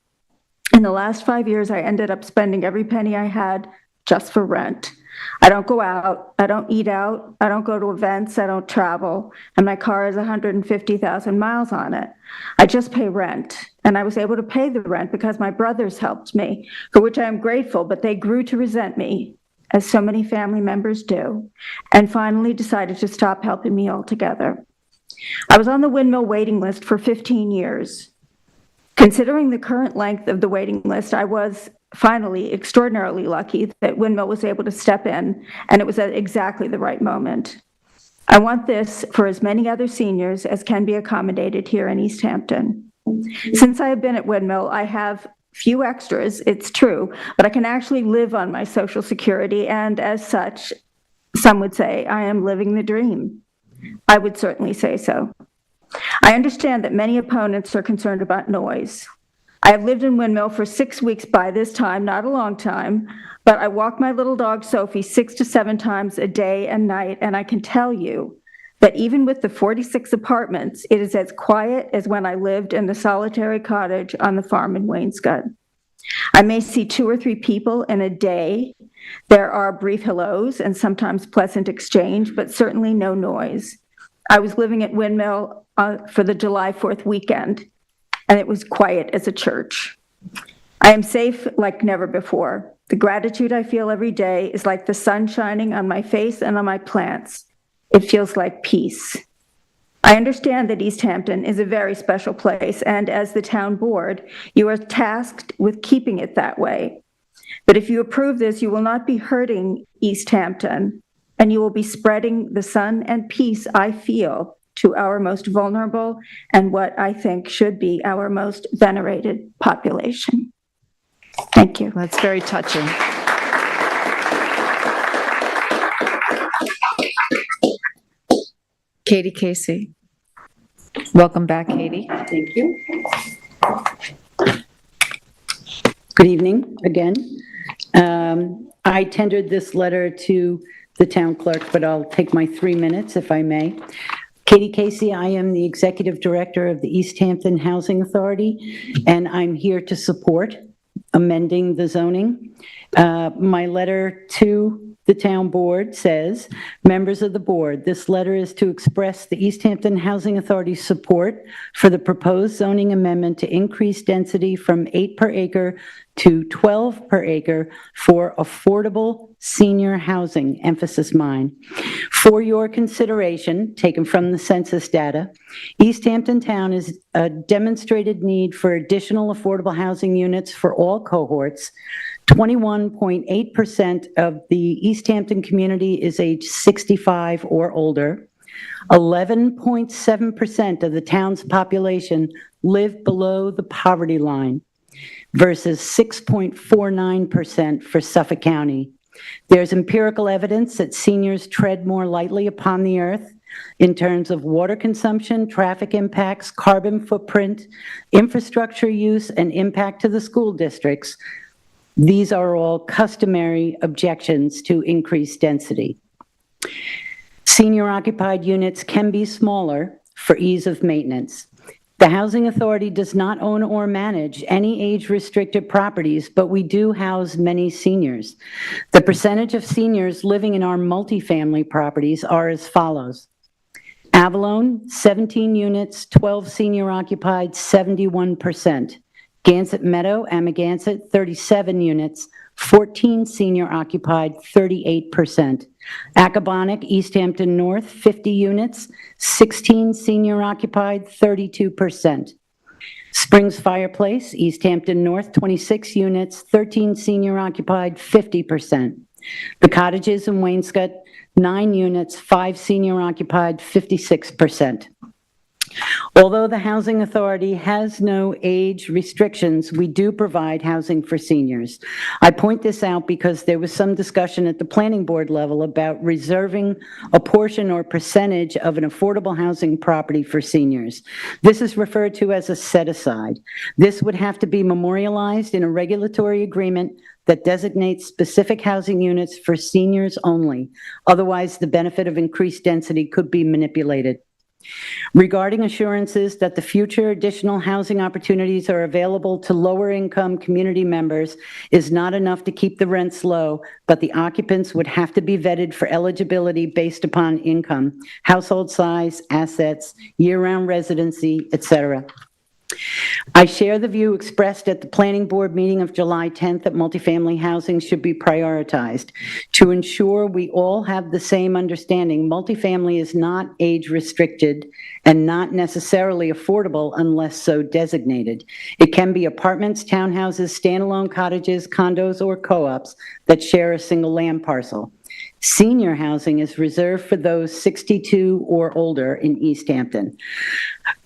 In the last 5 years, I ended up spending every penny I had just for rent. I don't go out, I don't eat out, I don't go to events, I don't travel, and my car has 150,000 miles on it. I just pay rent, and I was able to pay the rent because my brothers helped me, for which I am grateful, but they grew to resent me, as so many family members do, and finally decided to stop helping me altogether. I was on the Windmill waiting list for 15 years. Considering the current length of the waiting list, I was finally extraordinarily lucky that Windmill was able to step in, and it was at exactly the right moment. I want this for as many other seniors as can be accommodated here in East Hampton. Since I have been at Windmill, I have few extras, it's true, but I can actually live on my Social Security, and as such, some would say I am living the dream. I would certainly say so. I understand that many opponents are concerned about noise. I have lived in Windmill for 6 weeks by this time, not a long time, but I walk my little dog Sophie 6 to 7 times a day and night, and I can tell you that even with the 46 apartments, it is as quiet as when I lived in the solitary cottage on the farm in Wainscott. I may see 2 or 3 people in a day. There are brief hellos and sometimes pleasant exchange, but certainly no noise. I was living at Windmill for the July 4th weekend, and it was quiet as a church. I am safe like never before. The gratitude I feel every day is like the sun shining on my face and on my plants. It feels like peace. I understand that East Hampton is a very special place, and as the town board, you are tasked with keeping it that way. But if you approve this, you will not be hurting East Hampton, and you will be spreading the sun and peace I feel to our most vulnerable and what I think should be our most venerated population. Thank you. That's very touching. Katie Casey. Welcome back, Katie. Thank you. Good evening again. I tendered this letter to the town clerk, but I'll take my 3 minutes if I may. Katie Casey, I am the Executive Director of the East Hampton Housing Authority, and I'm here to support amending the zoning. My letter to the town board says, members of the board, this letter is to express the East Hampton Housing Authority's support for the proposed zoning amendment to increase density from 8 per acre to 12 per acre for affordable senior housing, emphasis mine. For your consideration, taken from the census data, East Hampton Town is a demonstrated need for additional affordable housing units for all cohorts. 21.8% of the East Hampton community is age 65 or older. 11.7% of the town's population live below the poverty line versus 6.49% for Suffolk County. There's empirical evidence that seniors tread more lightly upon the earth in terms of water consumption, traffic impacts, carbon footprint, infrastructure use, and impact to the school districts. These are all customary objections to increased density. Senior-occupied units can be smaller for ease of maintenance. The Housing Authority does not own or manage any age-restricted properties, but we do house many seniors. The percentage of seniors living in our multifamily properties are as follows. Avalon, 17 units, 12 senior-occupied, 71%. Gansett Meadow, Amagansett, 37 units, 14 senior-occupied, 38%. Accabonac, East Hampton North, 50 units, 16 senior-occupied, 32%. Springs Fireplace, East Hampton North, 26 units, 13 senior-occupied, 50%. The Cottages in Wainscott, 9 units, 5 senior-occupied, 56%. Although the Housing Authority has no age restrictions, we do provide housing for seniors. I point this out because there was some discussion at the planning board level about reserving a portion or percentage of an affordable housing property for seniors. This is referred to as a set-aside. This would have to be memorialized in a regulatory agreement that designates specific housing units for seniors only. Otherwise, the benefit of increased density could be manipulated. Regarding assurances that the future additional housing opportunities are available to lower-income community members is not enough to keep the rents low, but the occupants would have to be vetted for eligibility based upon income, household size, assets, year-round residency, etc. I share the view expressed at the Planning Board meeting of July 10th that multifamily housing should be prioritized. To ensure we all have the same understanding, multifamily is not age-restricted and not necessarily affordable unless so designated. It can be apartments, townhouses, standalone cottages, condos, or co-ops that share a single land parcel. Senior housing is reserved for those 62 or older in East Hampton.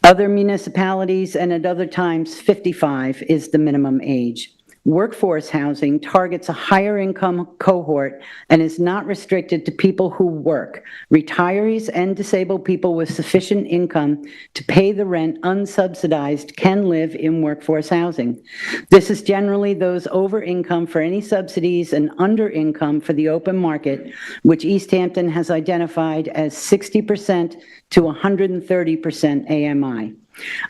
Other municipalities and at other times 55 is the minimum age. Workforce housing targets a higher income cohort and is not restricted to people who work. Retirees and disabled people with sufficient income to pay the rent unsubsidized can live in workforce housing. This is generally those over income for any subsidies and under income for the open market, which East Hampton has identified as 60% to 130% AMI.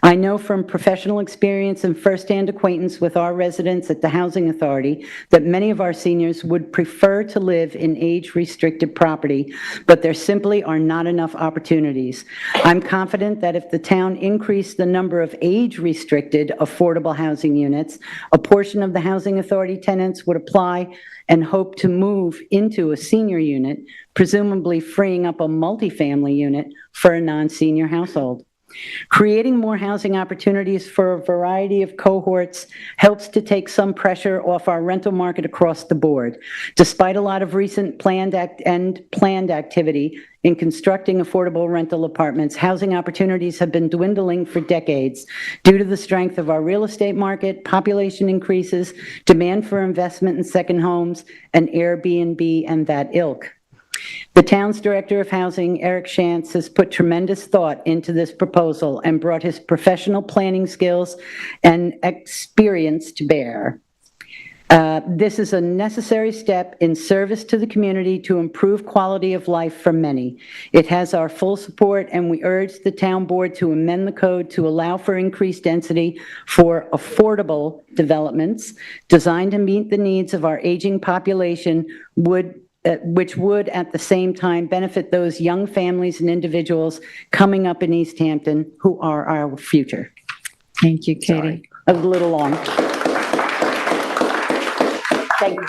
I know from professional experience and firsthand acquaintance with our residents at the Housing Authority that many of our seniors would prefer to live in age-restricted property, but there simply are not enough opportunities. I'm confident that if the town increased the number of age-restricted affordable housing units, a portion of the Housing Authority tenants would apply and hope to move into a senior unit, presumably freeing up a multifamily unit for a non-senior household. Creating more housing opportunities for a variety of cohorts helps to take some pressure off our rental market across the board. Despite a lot of recent planned activity in constructing affordable rental apartments, housing opportunities have been dwindling for decades due to the strength of our real estate market, population increases, demand for investment in second homes, and Airbnb and that ilk. The town's Director of Housing, Eric Shantz, has put tremendous thought into this proposal and brought his professional planning skills and experience to bear. This is a necessary step in service to the community to improve quality of life for many. It has our full support, and we urge the town board to amend the code to allow for increased density for affordable developments designed to meet the needs of our aging population, which would at the same time benefit those young families and individuals coming up in East Hampton who are our future. Thank you, Katie. That was a little long. Thank you.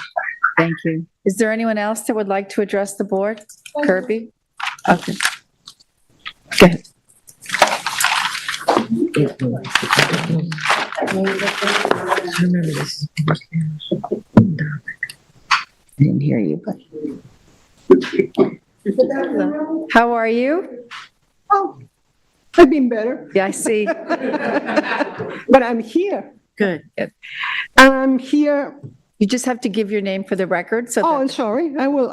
Thank you. Is there anyone else that would like to address the board? Kirby? Okay. Go ahead. I didn't hear you, but. How are you? Oh, I've been better. Yeah, I see. But I'm here. Good. Good. I'm here. You just have to give your name for the record. So I'm sorry. I will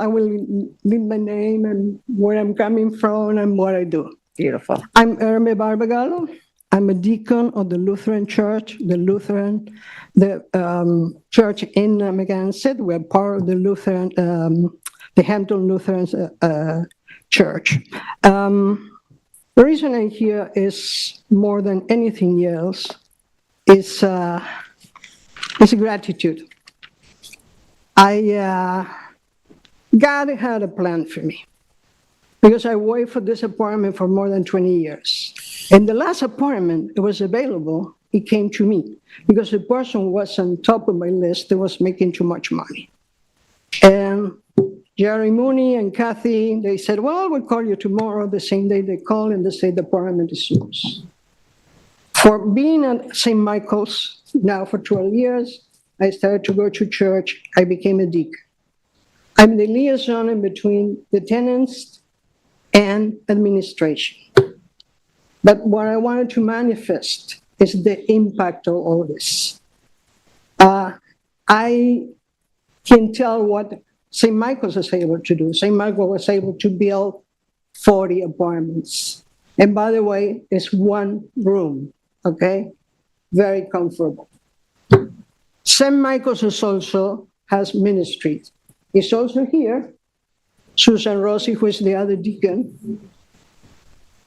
leave my name and where I'm coming from and what I do. Beautiful. I'm Erme Barbagallo. I'm a deacon of the Lutheran Church, the church in Amagansett. We're part of the Lutheran, the Hampton Lutheran Church. The reason I'm here is more than anything else is gratitude. God had a plan for me because I waited for this apartment for more than 20 years. And the last apartment that was available, it came to me because the person was on top of my list that was making too much money. And Jerry Mooney and Kathy, they said, well, we'll call you tomorrow. The same day they call and they say the apartment is yours. For being at St. Michael's now for 12 years, I started to go to church. I became a deacon. I'm the liaison in between the tenants and administration. But what I wanted to manifest is the impact of all this. I can tell what St. Michael's was able to do. St. Michael was able to build 40 apartments. And by the way, it's one room, okay? Very comfortable. St. Michael's is also has ministries. It's also here. Susan Rossi, who is the other deacon.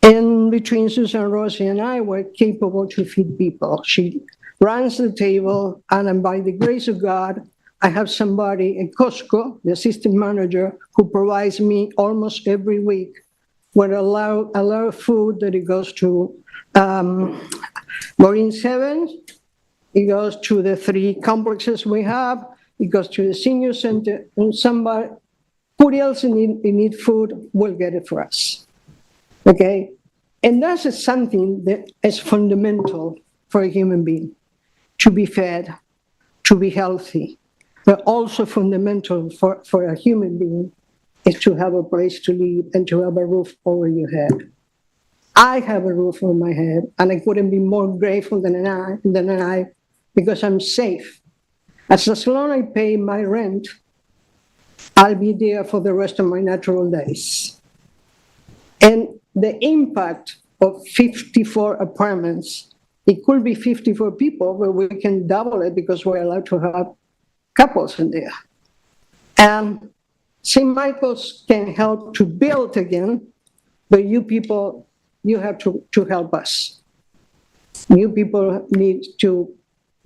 And between Susan Rossi and I, we're capable to feed people. She runs the table, and by the grace of God, I have somebody at Costco, the assistant manager, who provides me almost every week with a lot of food that it goes to Going 7, it goes to the 3 complexes we have. It goes to the senior center, and somebody, who else need food will get it for us. Okay? And that's something that is fundamental for a human being, to be fed, to be healthy, but also fundamental for a human being is to have a place to live and to have a roof over your head. I have a roof over my head, and I couldn't be more grateful than I because I'm safe. As long as I pay my rent, I'll be there for the rest of my natural days. And the impact of 54 apartments, it could be 54 people, but we can double it because we're allowed to have couples in there. And St. Michael's can help to build again, but you people, you have to help us. You people need to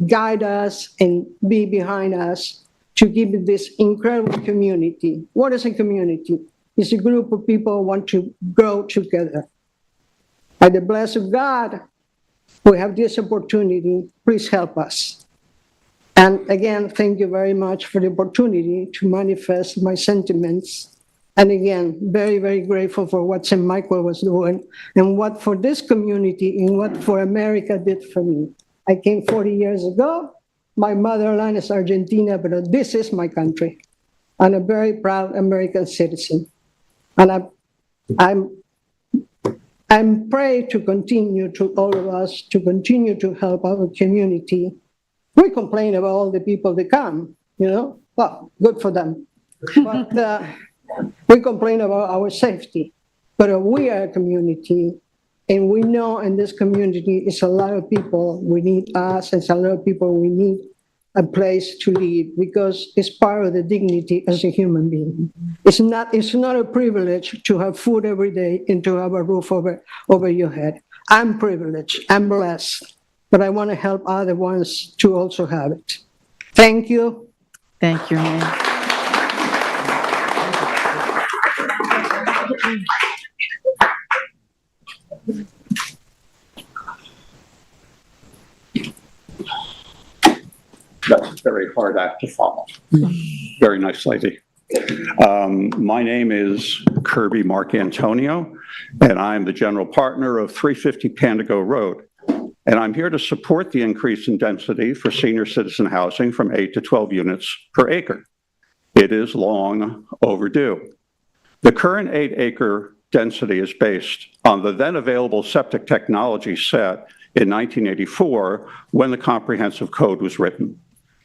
guide us and be behind us to give this incredible community. What is a community? It's a group of people who want to grow together. By the blessing of God, we have this opportunity. Please help us. And again, thank you very much for the opportunity to manifest my sentiments. And again, very, very grateful for what St. Michael was doing and what for this community and what for America did for me. I came 40 years ago. My motherland is Argentina, but this is my country. I'm a very proud American citizen. And I'm praying to continue to all of us to continue to help our community. We complain about all the people that come, well, good for them. But we complain about our safety. But we are a community, and we know in this community is a lot of people. We need us, it's a lot of people we need a place to live because it's part of the dignity as a human being. It's not a privilege to have food every day and to have a roof over your head. I'm privileged, I'm blessed, but I want to help other ones to also have it. Thank you. Thank you, Mayor. That's a very hard act to follow. Very nice lady. My name is Kirby Mark Antonio, and I'm the general partner of 350 Pandago Road. And I'm here to support the increase in density for senior citizen housing from 8 to 12 units per acre. It is long overdue. The current 8-acre density is based on the then available septic technology set in 1984 when the comprehensive code was written.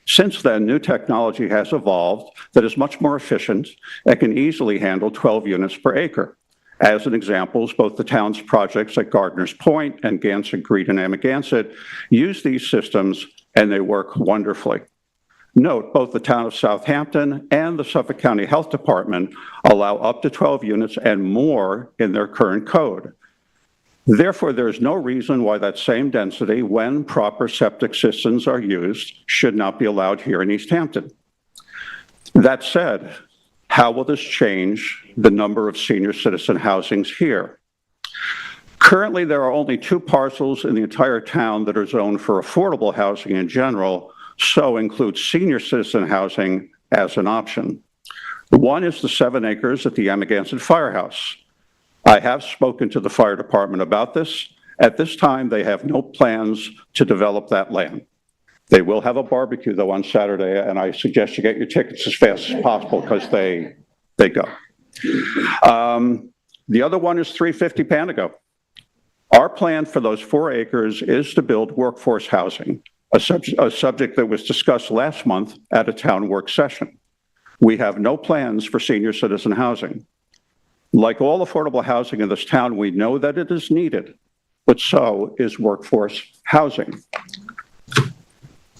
Since then, new technology has evolved that is much more efficient and can easily handle 12 units per acre. As an example, both the town's projects at Gardner's Point and Gansett Green and Amagansett use these systems, and they work wonderfully. Note, both the town of Southampton and the Suffolk County Health Department allow up to 12 units and more in their current code. Therefore, there is no reason why that same density, when proper septic systems are used, should not be allowed here in East Hampton. That said, how will this change the number of senior citizen housings here? Currently, there are only 2 parcels in the entire town that are zoned for affordable housing in general, so include senior citizen housing as an option. One is the 7 acres at the Amagansett Firehouse. I have spoken to the fire department about this. At this time, they have no plans to develop that land. They will have a barbecue, though, on Saturday, and I suggest you get your tickets as fast as possible because they go. The other one is 350 Pandago. Our plan for those 4 acres is to build workforce housing, a subject that was discussed last month at a town work session. We have no plans for senior citizen housing. Like all affordable housing in this town, we know that it is needed, but so is workforce housing.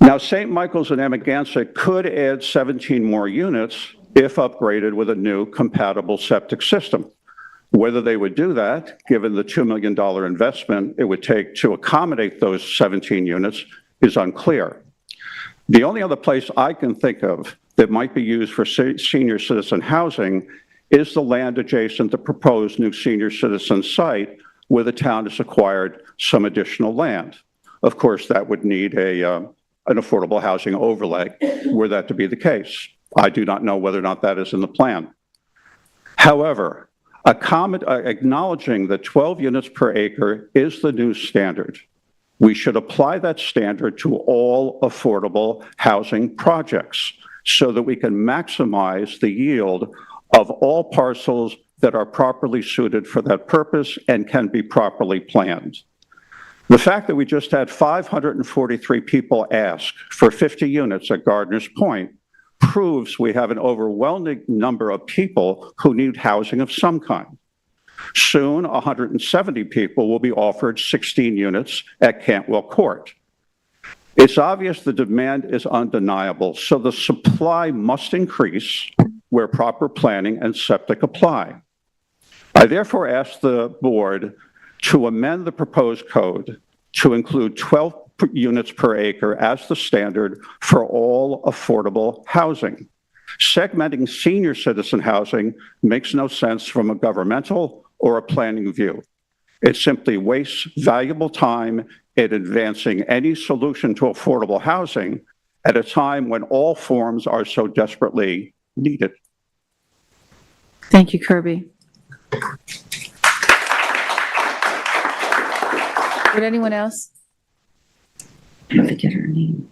Now, St. Michael's and Amagansett could add 17 more units if upgraded with a new compatible septic system. Whether they would do that, given the $2 million investment it would take to accommodate those 17 units, is unclear. The only other place I can think of that might be used for senior citizen housing is the land adjacent to the proposed new senior citizen site where the town has acquired some additional land. of course, that would need an affordable housing overlay were that to be the case. I do not know whether or not that is in the plan. However, acknowledging that 12 units per acre is the new standard, we should apply that standard to all affordable housing projects so that we can maximize the yield of all parcels that are properly suited for that purpose and can be properly planned. The fact that we just had 543 people ask for 50 units at Gardner's Point proves we have an overwhelming number of people who need housing of some kind. Soon, 170 people will be offered 16 units at Cantwell Court. It's obvious the demand is undeniable, so the supply must increase where proper planning and septic apply. I therefore ask the board to amend the proposed code to include 12 units per acre as the standard for all affordable housing. Segmenting senior citizen housing makes no sense from a governmental or a planning view. It simply wastes valuable time in advancing any solution to affordable housing at a time when all forms are so desperately needed. Thank you, Kirby. Would anyone else? I forget her name.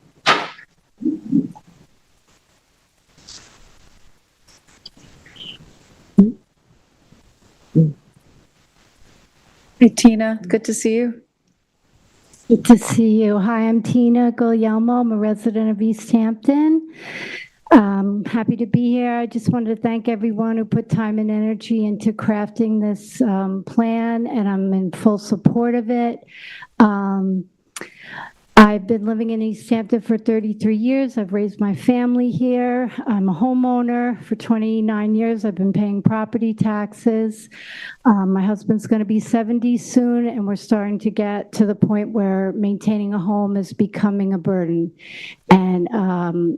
Hey, Tina, good to see you. Good to see you. Hi, I'm Tina Guglielmo. I'm a resident of East Hampton. Happy to be here. I just wanted to thank everyone who put time and energy into crafting this plan, and I'm in full support of it. I've been living in East Hampton for 33 years. I've raised my family here. I'm a homeowner for 29 years. I've been paying property taxes. My husband's going to be 70 soon, and we're starting to get to the point where maintaining a home is becoming a burden. And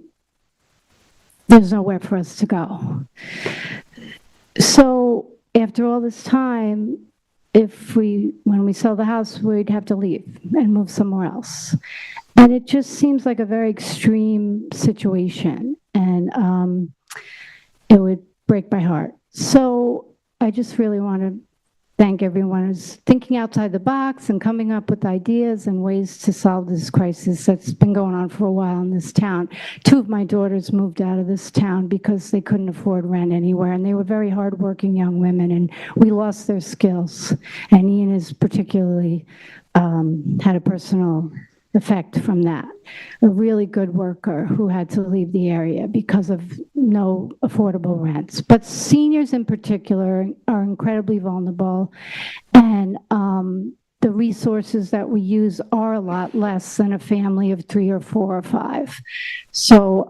there's nowhere for us to go. So after all this time, when we sell the house, we'd have to leave and move somewhere else. And it just seems like a very extreme situation, and it would break my heart. So I just really want to thank everyone who's thinking outside the box and coming up with ideas and ways to solve this crisis that's been going on for a while in this town. 2 of my daughters moved out of this town because they couldn't afford rent anywhere, and they were very hardworking young women, and we lost their skills. And Ian has particularly had a personal effect from that. A really good worker who had to leave the area because of no affordable rents. But seniors in particular are incredibly vulnerable, and the resources that we use are a lot less than a family of 3 or 4 or 5. So,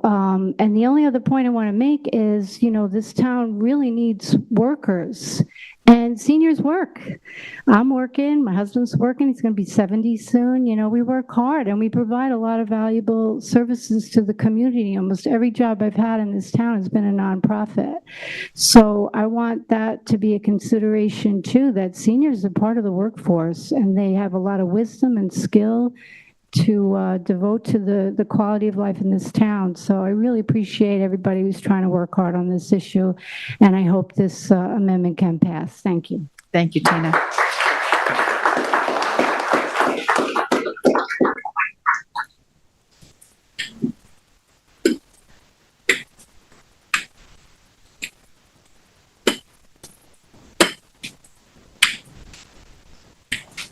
and the only other point I want to make is, this town really needs workers. And seniors work. I'm working, my husband's working, he's going to be 70 soon. We work hard and we provide a lot of valuable services to the community. Almost every job I've had in this town has been a nonprofit. So I want that to be a consideration too, that seniors are part of the workforce and they have a lot of wisdom and skill to devote to the quality of life in this town. So I really appreciate everybody who's trying to work hard on this issue, and I hope this amendment can pass. Thank you. Thank you, Tina.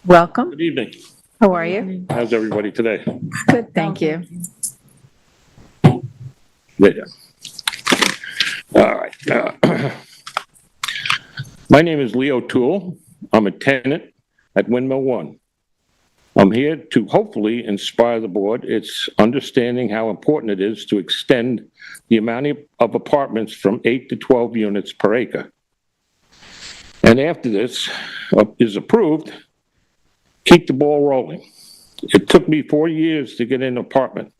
Welcome. Good evening. How are you? How's everybody today? Good, thank you. Yeah. All right. My name is Leo Toole. I'm a tenant at Windmill 1. I'm here to hopefully inspire the board. It's understanding how important it is to extend the amount of apartments from 8 to 12 units per acre. And after this is approved, keep the ball rolling. It took me 4 years to get an apartment,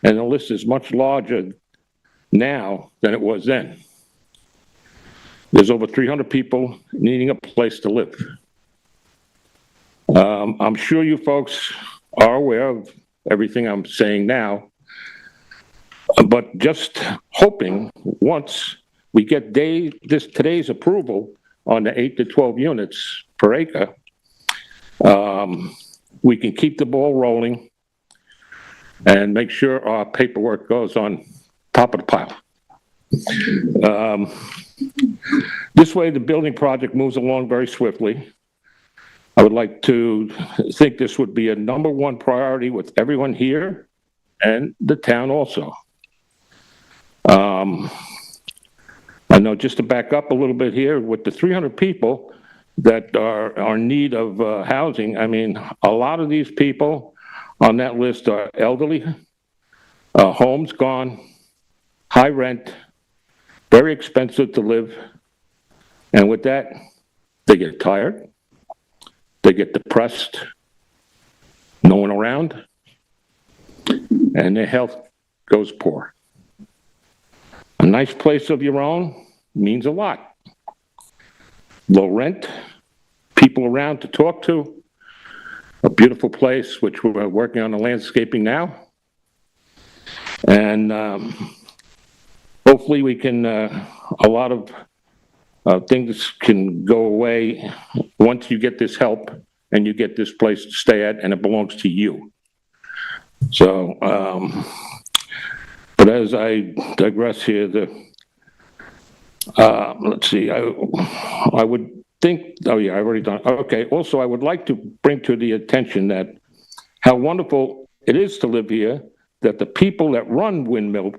and the list is much larger now than it was then. There's over 300 people needing a place to live. I'm sure you folks are aware of everything I'm saying now, but just hoping once we get today's approval on the 8 to 12 units per acre, we can keep the ball rolling and make sure our paperwork goes on top of the pile. This way, the building project moves along very swiftly. I would like to think this would be a #1 priority with everyone here and the town also. I know, just to back up a little bit here, with the 300 people that are in need of housing, I mean, a lot of these people on that list are elderly, homes gone, high rent, very expensive to live, and with that, they get tired, they get depressed, no one around, and their health goes poor. A nice place of your own means a lot. Low rent, people around to talk to, a beautiful place, which we're working on the landscaping now. And hopefully we can, a lot of things can go away once you get this help and you get this place to stay at and it belongs to you. So, but as I digress here, let's see, I would think, oh yeah, I've already done, okay. Also, I would like to bring to the attention that how wonderful it is to live here, that the people that run Windmill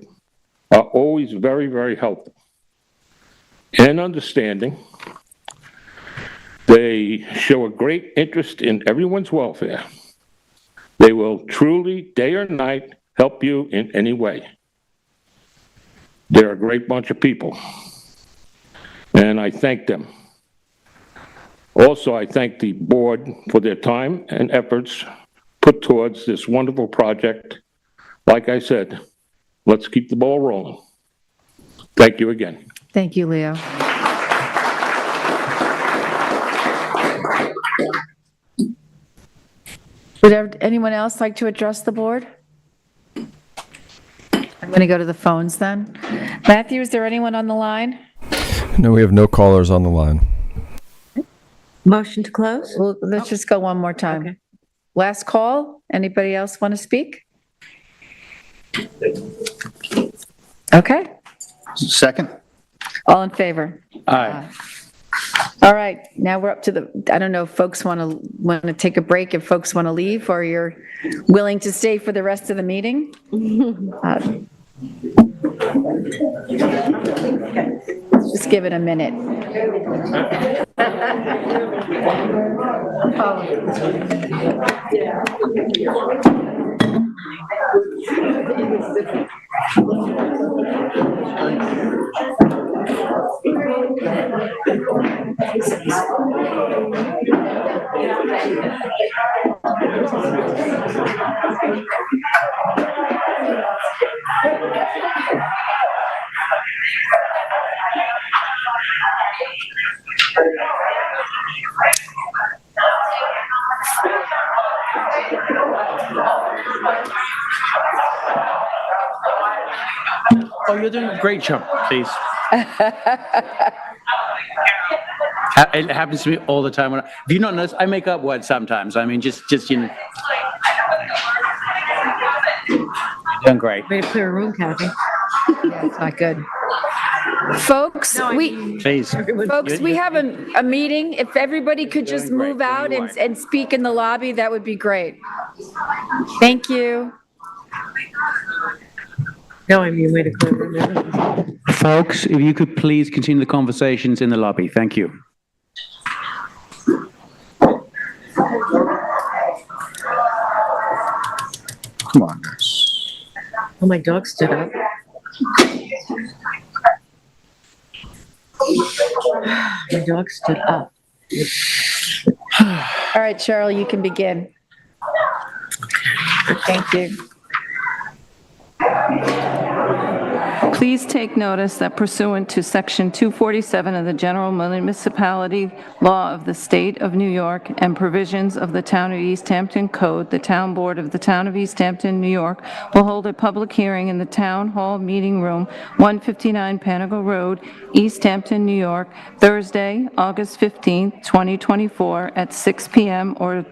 are always very, very helpful and understanding. They show a great interest in everyone's welfare. They will truly, day or night, help you in any way. They're a great bunch of people, and I thank them. Also, I thank the board for their time and efforts put towards this wonderful project. Like I said, let's keep the ball rolling. Thank you again. Thank you, Leo. Would anyone else like to address the board? I'm going to go to the phones then. Matthew, is there anyone on the line? No, we have no callers on the line. Motion to close? Well, let's just go one more time. Okay. Last call. Anybody else want to speak? Okay. Second? All in favor? Aye. All right, now we're up to the, I don't know if folks want to take a break, if folks want to leave, or you're willing to stay for the rest of the meeting. Just give it a minute. Oh, you're doing a great job, please. It happens to me all the time. If you not notice, I make up words sometimes. I mean, just you know. You're doing great. Way to clear a room, Kathy. Yeah, it's not good. Folks, Please. folks, we have a meeting. If everybody could just move out and speak in the lobby, that would be great. Thank you. No, I mean, way to clear a room. Folks, if you could please continue the conversations in the lobby. Thank you. Come on. Oh, my dog stood up. My dog stood up. All right, Cheryl, you can begin. Thank you. Please take notice that pursuant to Section 247 of the General Municipality Law of the State of New York and provisions of the Town of East Hampton Code, the Town Board of the Town of East Hampton, New York, will hold a public hearing in the Town Hall Meeting Room, 159 Panago Road, East Hampton, New York, Thursday, August 15th, 2024, at 6 p.m. or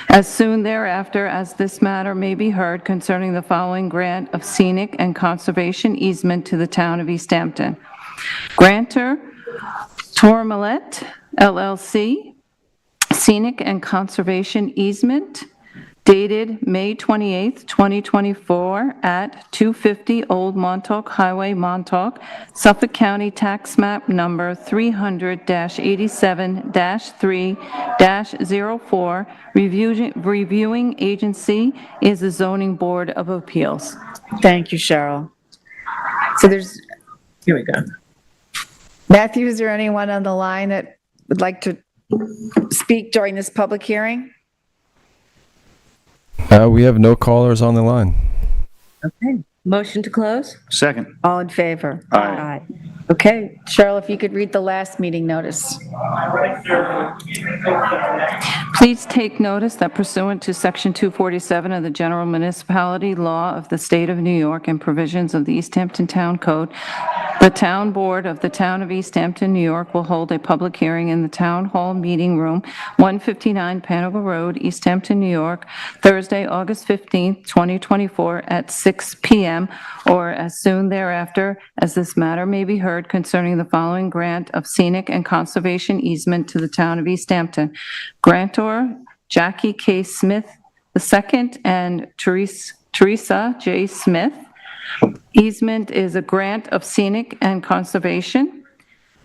as soon thereafter as this matter may be heard concerning the following grant of scenic and conservation easement to the Town of East Hampton. Grantor, Tourmalet, LLC, scenic and conservation easement dated May 28th, 2024 at 250 Old Montauk Highway, Montauk, Suffolk County Tax Map Number 300-87-3-04. Reviewing agency is the Zoning Board of Appeals. Thank you, Cheryl. So here we go. Matthew, is there anyone on the line that would like to speak during this public hearing? We have no callers on the line. Okay. Motion to close? Second. All in favor? Aye. Okay. Cheryl, if you could read the last meeting notice. Please take notice that pursuant to Section 247 of the General Municipality Law of the State of New York and provisions of the East Hampton Town Code, the Town Board of the Town of East Hampton, New York will hold a public hearing in the Town Hall Meeting Room, 159 Panago Road, East Hampton, New York, Thursday, August 15th, 2024 at 6 p.m. or as soon thereafter as this matter may be heard concerning the following grant of scenic and conservation easement to the Town of East Hampton. Grantor Jackie K. Smith II and Teresa J. Smith. Easement is a grant of scenic and conservation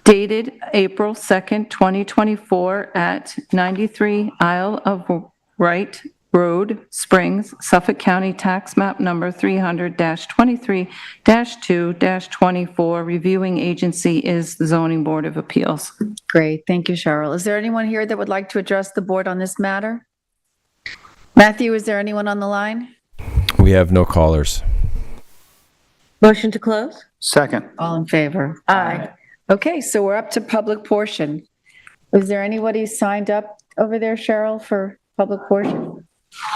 dated April 2nd, 2024 at 93 Isle of Wight Road, Springs, Suffolk County Tax Map Number 300-23-2-24. Reviewing agency is the Zoning Board of Appeals. Great. Thank you, Cheryl. Is there anyone here that would like to address the board on this matter? Matthew, is there anyone on the line? We have no callers. Motion to close? Second. All in favor? Aye. Okay, so we're up to public portion. Is there anybody signed up over there, Cheryl, for public portion?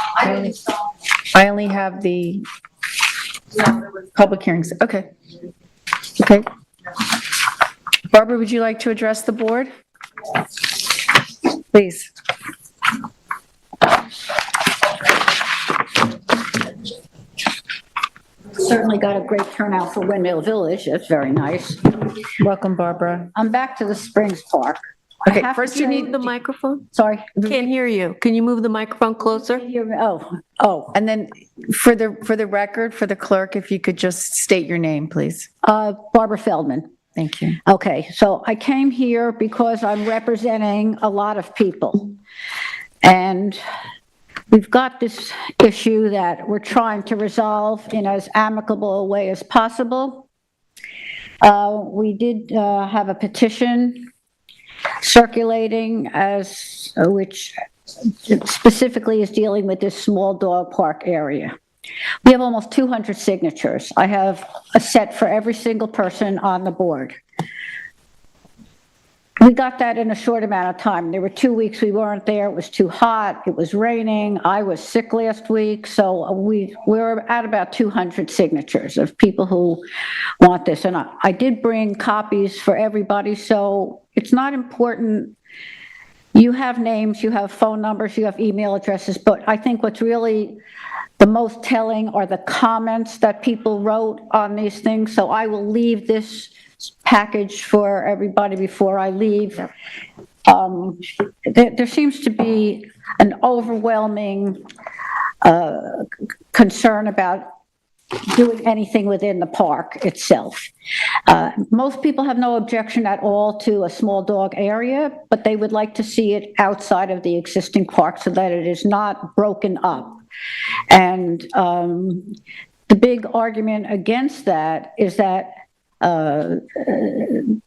I only have the public hearings. Okay. Okay. Barbara, would you like to address the board? Please. Certainly got a great turnout for Windmill Village. That's very nice. Welcome, Barbara. I'm back to the Springs Park. Okay, I have first to you say- need The microphone? Sorry. Can't hear you. Can you move the microphone closer? Oh, And then for the record, for the clerk, if you could just state your name, please. Barbara Feldman. Thank you. Okay, so I came here because I'm representing a lot of people. And we've got this issue that we're trying to resolve in as amicable a way as possible. We did have a petition circulating which specifically is dealing with this small dog park area. We have almost 200 signatures. I have a set for every single person on the board. We got that in a short amount of time. There were 2 weeks we weren't there. It was too hot. It was raining. I was sick last week. So we're at about 200 signatures of people who want this. And I did bring copies for everybody. So it's not important. You have names, you have phone numbers, you have email addresses. But I think what's really the most telling are the comments that people wrote on these things. So I will leave this package for everybody before I leave. There seems to be an overwhelming concern about doing anything within the park itself. Most people have no objection at all to a small dog area, but they would like to see it outside of the existing park so that it is not broken up. And the big argument against that is that The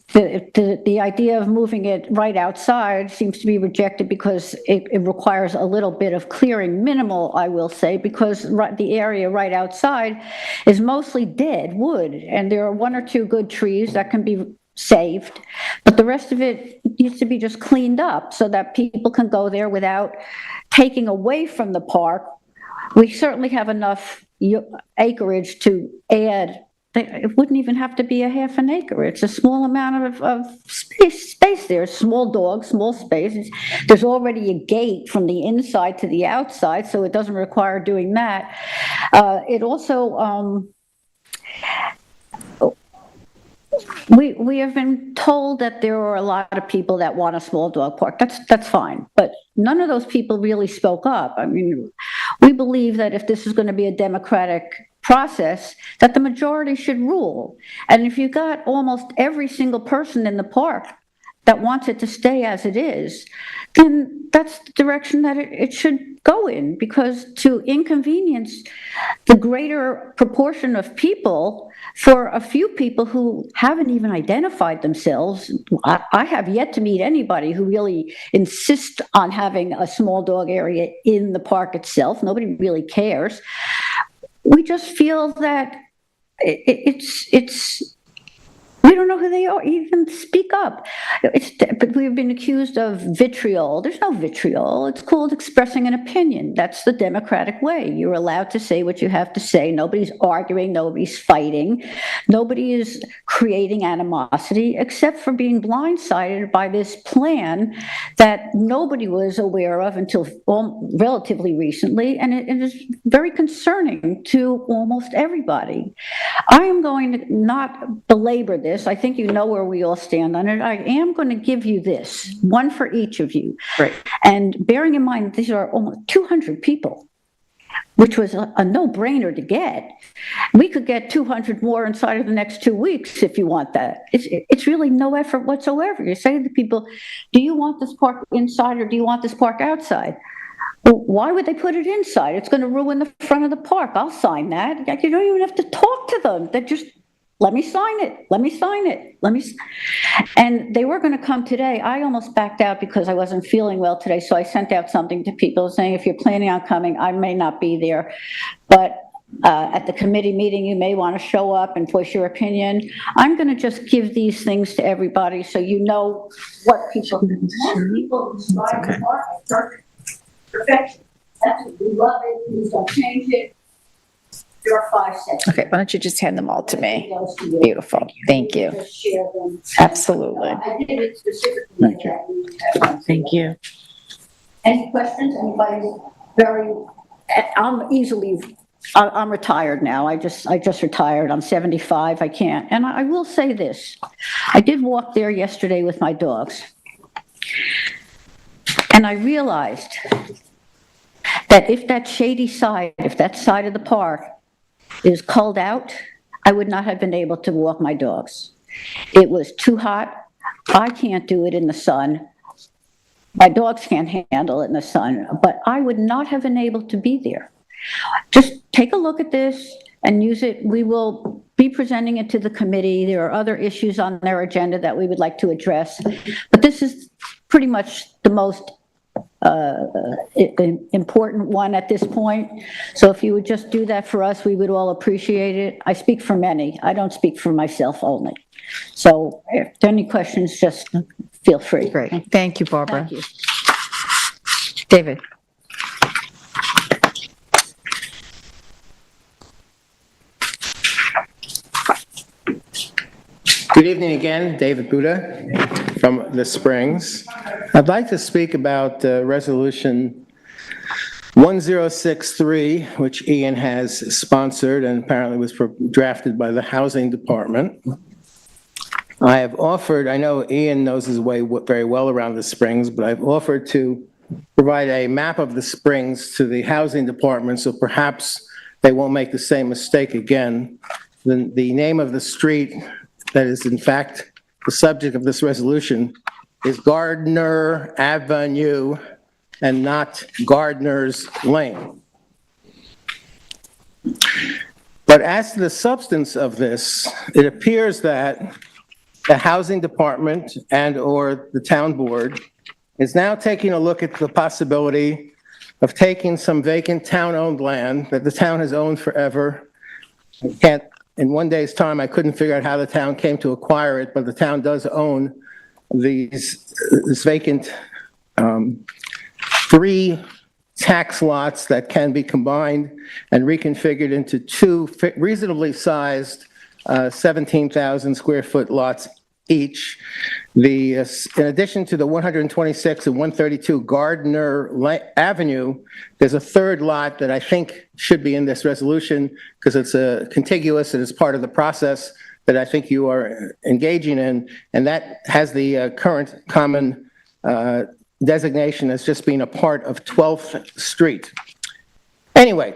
idea of moving it right outside seems to be rejected because it requires a little bit of clearing, minimal, I will say, because the area right outside is mostly dead wood, and there are one or two good trees that can be saved, but the rest of it needs to be just cleaned up so that people can go there without taking away from the park. We certainly have enough acreage to add. It wouldn't even have to be a half an acre. It's a small amount of space there. Small dogs, small space. There's already a gate from the inside to the outside, so it doesn't require doing that. It also, we have been told that there are a lot of people that want a small dog park. That's fine, but none of those people really spoke up. I mean, we believe that if this is going to be a democratic process, that the majority should rule. And if you got almost every single person in the park that wants it to stay as it is, then that's the direction that it should go in, because to inconvenience the greater proportion of people for a few people who haven't even identified themselves. I have yet to meet anybody who really insists on having a small dog area in the park itself. Nobody really cares. We just feel that we don't know who they are, even speak up. We've been accused of vitriol. There's no vitriol. It's called expressing an opinion. That's the democratic way. You're allowed to say what you have to say. Nobody's arguing. Nobody's fighting. Nobody is creating animosity, except for being blindsided by this plan that nobody was aware of until relatively recently, and it is very concerning to almost everybody. I am going to not belabor this. I think you know where we all stand on it. I am going to give you this, one for each of you. Right. And bearing in mind, these are almost 200 people, which was a no-brainer to get. We could get 200 more inside of the next 2 weeks if you want that. It's really no effort whatsoever. You say to people, do you want this park inside or do you want this park outside? Well, why would they put it inside? It's going to ruin the front of the park. I'll sign that. You don't even have to talk to them. They just, let me sign it. Let me sign it. And they were going to come today. I almost backed out because I wasn't feeling well today. So I sent out something to people saying, if you're planning on coming, I may not be there. But at the committee meeting, you may want to show up and voice your opinion. I'm going to just give these things to everybody so you know what people do. People describe the park as perfect. Perfection. That's it. We love it. We don't change it. There are 5 seconds. Okay, why don't you just hand them all to me? Beautiful. Thank you. Just share them. Absolutely. I did it specifically. Thank you. Any questions? Anybody? I'm retired now. I just retired. I'm 75. I can't. And I will say this. I did walk there yesterday with my dogs. And I realized that if that shady side, if that side of the park is culled out, I would not have been able to walk my dogs. It was too hot. I can't do it in the sun. My dogs can't handle it in the sun, but I would not have been able to be there. Just take a look at this and use it. We will be presenting it to the committee. There are other issues on their agenda that we would like to address, but this is pretty much the most important one at this point. So if you would just do that for us, we would all appreciate it. I speak for many. I don't speak for myself only. So if there are any questions, just feel free. Great. Thank you, Barbara. Thank you. David. Good evening again, David Buddha from the Springs. I'd like to speak about Resolution 1063, which Ian has sponsored and apparently was drafted by the Housing Department. I have offered, I know Ian knows his way very well around the Springs, but I've offered to provide a map of the Springs to the Housing Department so perhaps they won't make the same mistake again. The name of the street that is in fact the subject of this resolution is Gardner Avenue and not Gardner's Lane. But But as to the substance of this, it appears that the Housing Department and/or the Town Board is now taking a look at the possibility of taking some vacant town-owned land that the town has owned forever. In one day's time, I couldn't figure out how the town came to acquire it, but the town does own this vacant 3 tax lots that can be combined and reconfigured into 2 reasonably sized 17,000 square foot lots each. In addition to the 126 and 132 Gardner Avenue, there's a 3rd lot that I think should be in this resolution because it's contiguous and it's part of the process that I think you are engaging in, and that has the current common designation as just being a part of 12th Street. Anyway,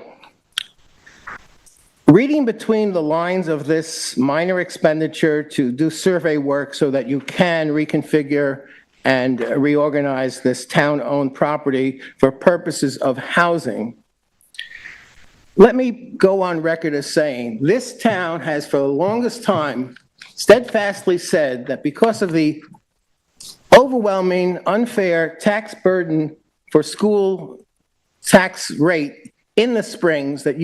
reading between the lines of this minor expenditure to do survey work so that you can reconfigure and reorganize this town-owned property for purposes of housing, let me go on record as saying this town has for the longest time steadfastly said that because of the overwhelming unfair tax burden for school tax rate in the Springs, that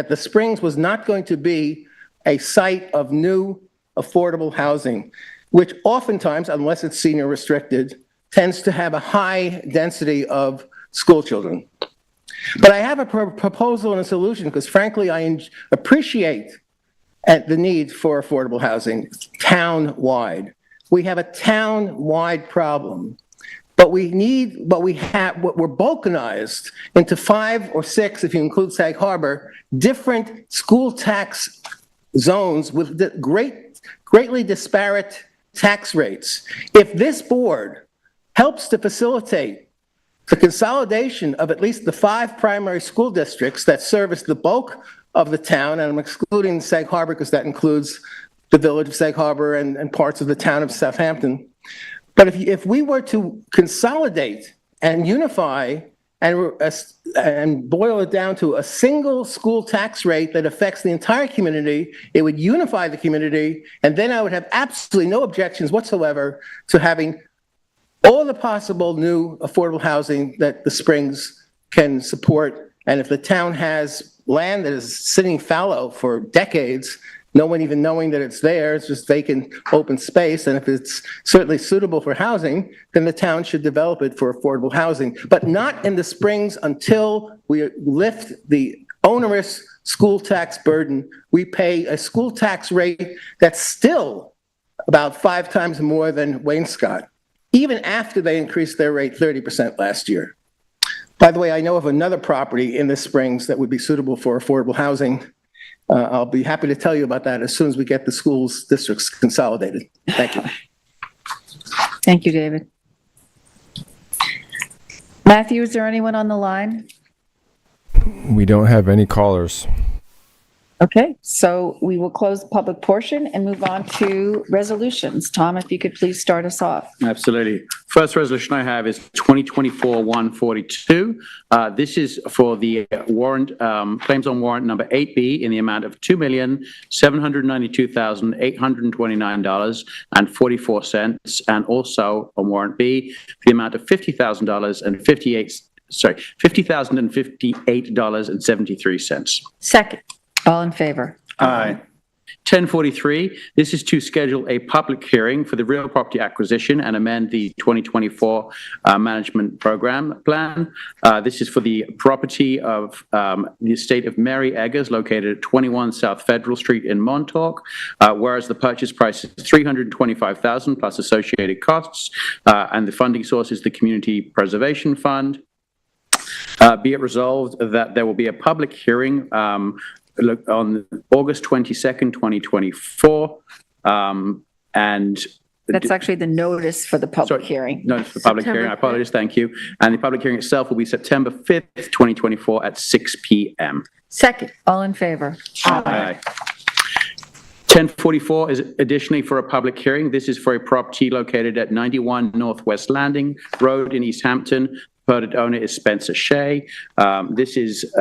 the Springs was not going to be a site of new affordable housing, which oftentimes, unless it's senior restricted, tends to have a high density of school children. But I have a proposal and a solution because frankly, I appreciate the need for affordable housing town-wide. We have a town-wide problem, but we're balkanized into 5 or 6, if you include Sag Harbor, different school tax zones with greatly disparate tax rates. If this board helps to facilitate the consolidation of at least the 5 primary school districts that service the bulk of the town, and I'm excluding Sag Harbor because that includes the village of Sag Harbor and parts of the town of Southampton. But if we were to consolidate and unify and boil it down to a single school tax rate that affects the entire community, it would unify the community, and then I would have absolutely no objections whatsoever to having all the possible new affordable housing that the Springs can support. And if the town has land that is sitting fallow for decades, no one even knowing that it's there, it's just vacant open space, and if it's certainly suitable for housing, then the town should develop it for affordable housing, but not in the Springs until we lift the onerous school tax burden. We pay a school tax rate that's still about 5 times more than Wainscott, even after they increased their rate 30% last year. By the way, I know of another property in the Springs that would be suitable for affordable housing. I'll be happy to tell you about that as soon as we get the schools districts consolidated. Thank you. Thank you, David. Matthew, is there anyone on the line? We don't have any callers. Okay, so we will close the public portion and move on to resolutions. Tom, if you could please start us off. Absolutely. First resolution I have is 2024-142. This is for the warrant, claims on warrant number 8B in the amount of $2,792,829.44, and also on warrant B for the amount of $50,058.73. Second. All in favor? Aye. 1043, this is to schedule a public hearing for the real property acquisition and amend the 2024 management program plan. This is for the property of the estate of Mary Eggers, located at 21 South Federal Street in Montauk, whereas the purchase price is $325,000 plus associated costs, and the funding source is the Community Preservation Fund. Be it resolved that there will be a public hearing on August 22nd, 2024, and that's actually the notice for the public hearing. Notice for the public hearing, I apologize, thank you. And the public hearing itself will be September 5th, 2024 at 6 p.m. Second. All in favor? Aye. 1044 is additionally for a public hearing. This is for a property located at 91 Northwest Landing Road in East Hampton. purported owner is Spencer Shea. This is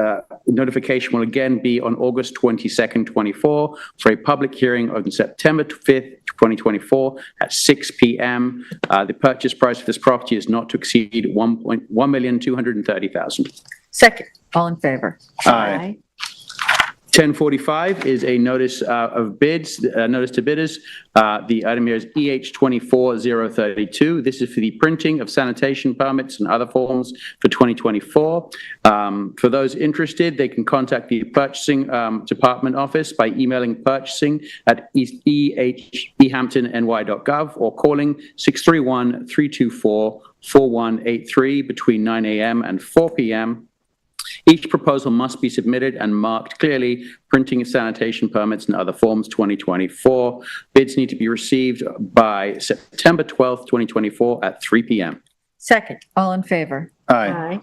notification will again be on August 22nd, 24 for a public hearing on September 5th, 2024 at 6 p.m. The purchase price for this property is not to exceed $1,230,000. Second. All in favor? Aye. 1045 is a notice of bids, notice to bidders. The item here is EH 24032. This is for the printing of sanitation permits and other forms for 2024. For those interested, they can contact the purchasing department office by emailing purchasing at ehamptonny.gov or calling 631-324-4183 between 9 a.m. and 4 p.m. Each proposal must be submitted and marked clearly, printing of sanitation permits and other forms 2024. Bids need to be received by September 12th, 2024 at 3 p.m. Second. All in favor? Aye.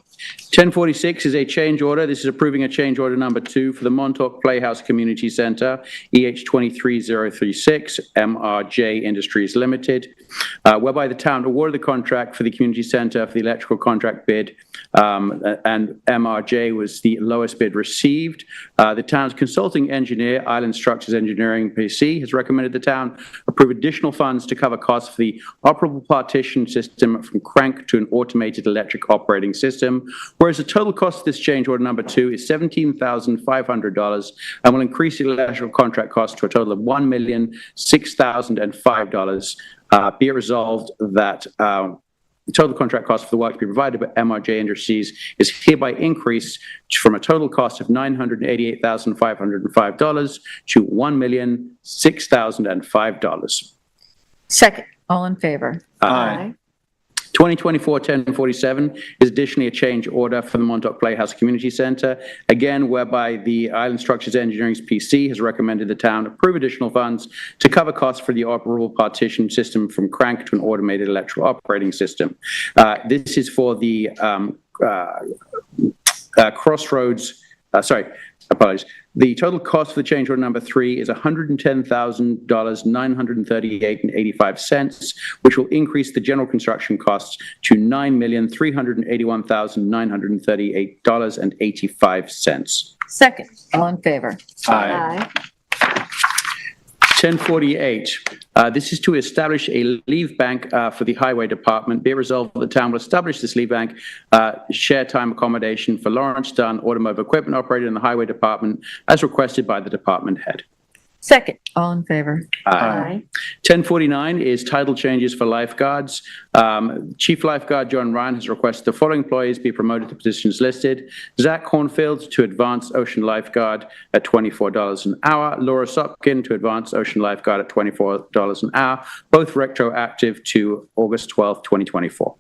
1046 is a change order. This is approving a change order number 2 for the Montauk Playhouse Community Center, EH 23036, MRJ Industries Limited, whereby the town awarded the contract for the community center for the electrical contract bid, and MRJ was the lowest bid received. The town's consulting engineer, Island Structures Engineering PC, has recommended the town approve additional funds to cover costs for the operable partition system from crank to an automated electric operating system, whereas the total cost of this change order number 2 is $17,500 and will increase the electrical contract cost to a total of $1,006,005. Be it resolved that the total contract cost for the work to be provided by MRJ Industries is hereby increased from a total cost of $988,505 to $1,006,005. Second. All in favor? Aye. 2024-1047 is additionally a change order for the Montauk Playhouse Community Center, again, whereby the Island Structures Engineering's PC has recommended the town approve additional funds to cover costs for the operable partition system from crank to an automated electrical operating system. This is for the Crossroads, apologies. The total cost for the change order number 3 is $110,938.85, which will increase the general construction costs to $9,381,938.85. Second. All in favor? Aye. 1048. This is to establish a leave bank for the Highway Department. Be it resolved that the town will establish this leave bank, share time accommodation for Lawrence Dunn, automotive equipment operator in the Highway Department, as requested by the department head. Second. All in favor? Aye. 1049 is title changes for lifeguards. Chief Lifeguard John Ryan has requested the following employees be promoted to positions listed: Zach Cornfield to Advanced Ocean Lifeguard at $24 an hour, Laura Sopkin to Advanced Ocean Lifeguard at $24 an hour, both retroactive to August 12th, 2024.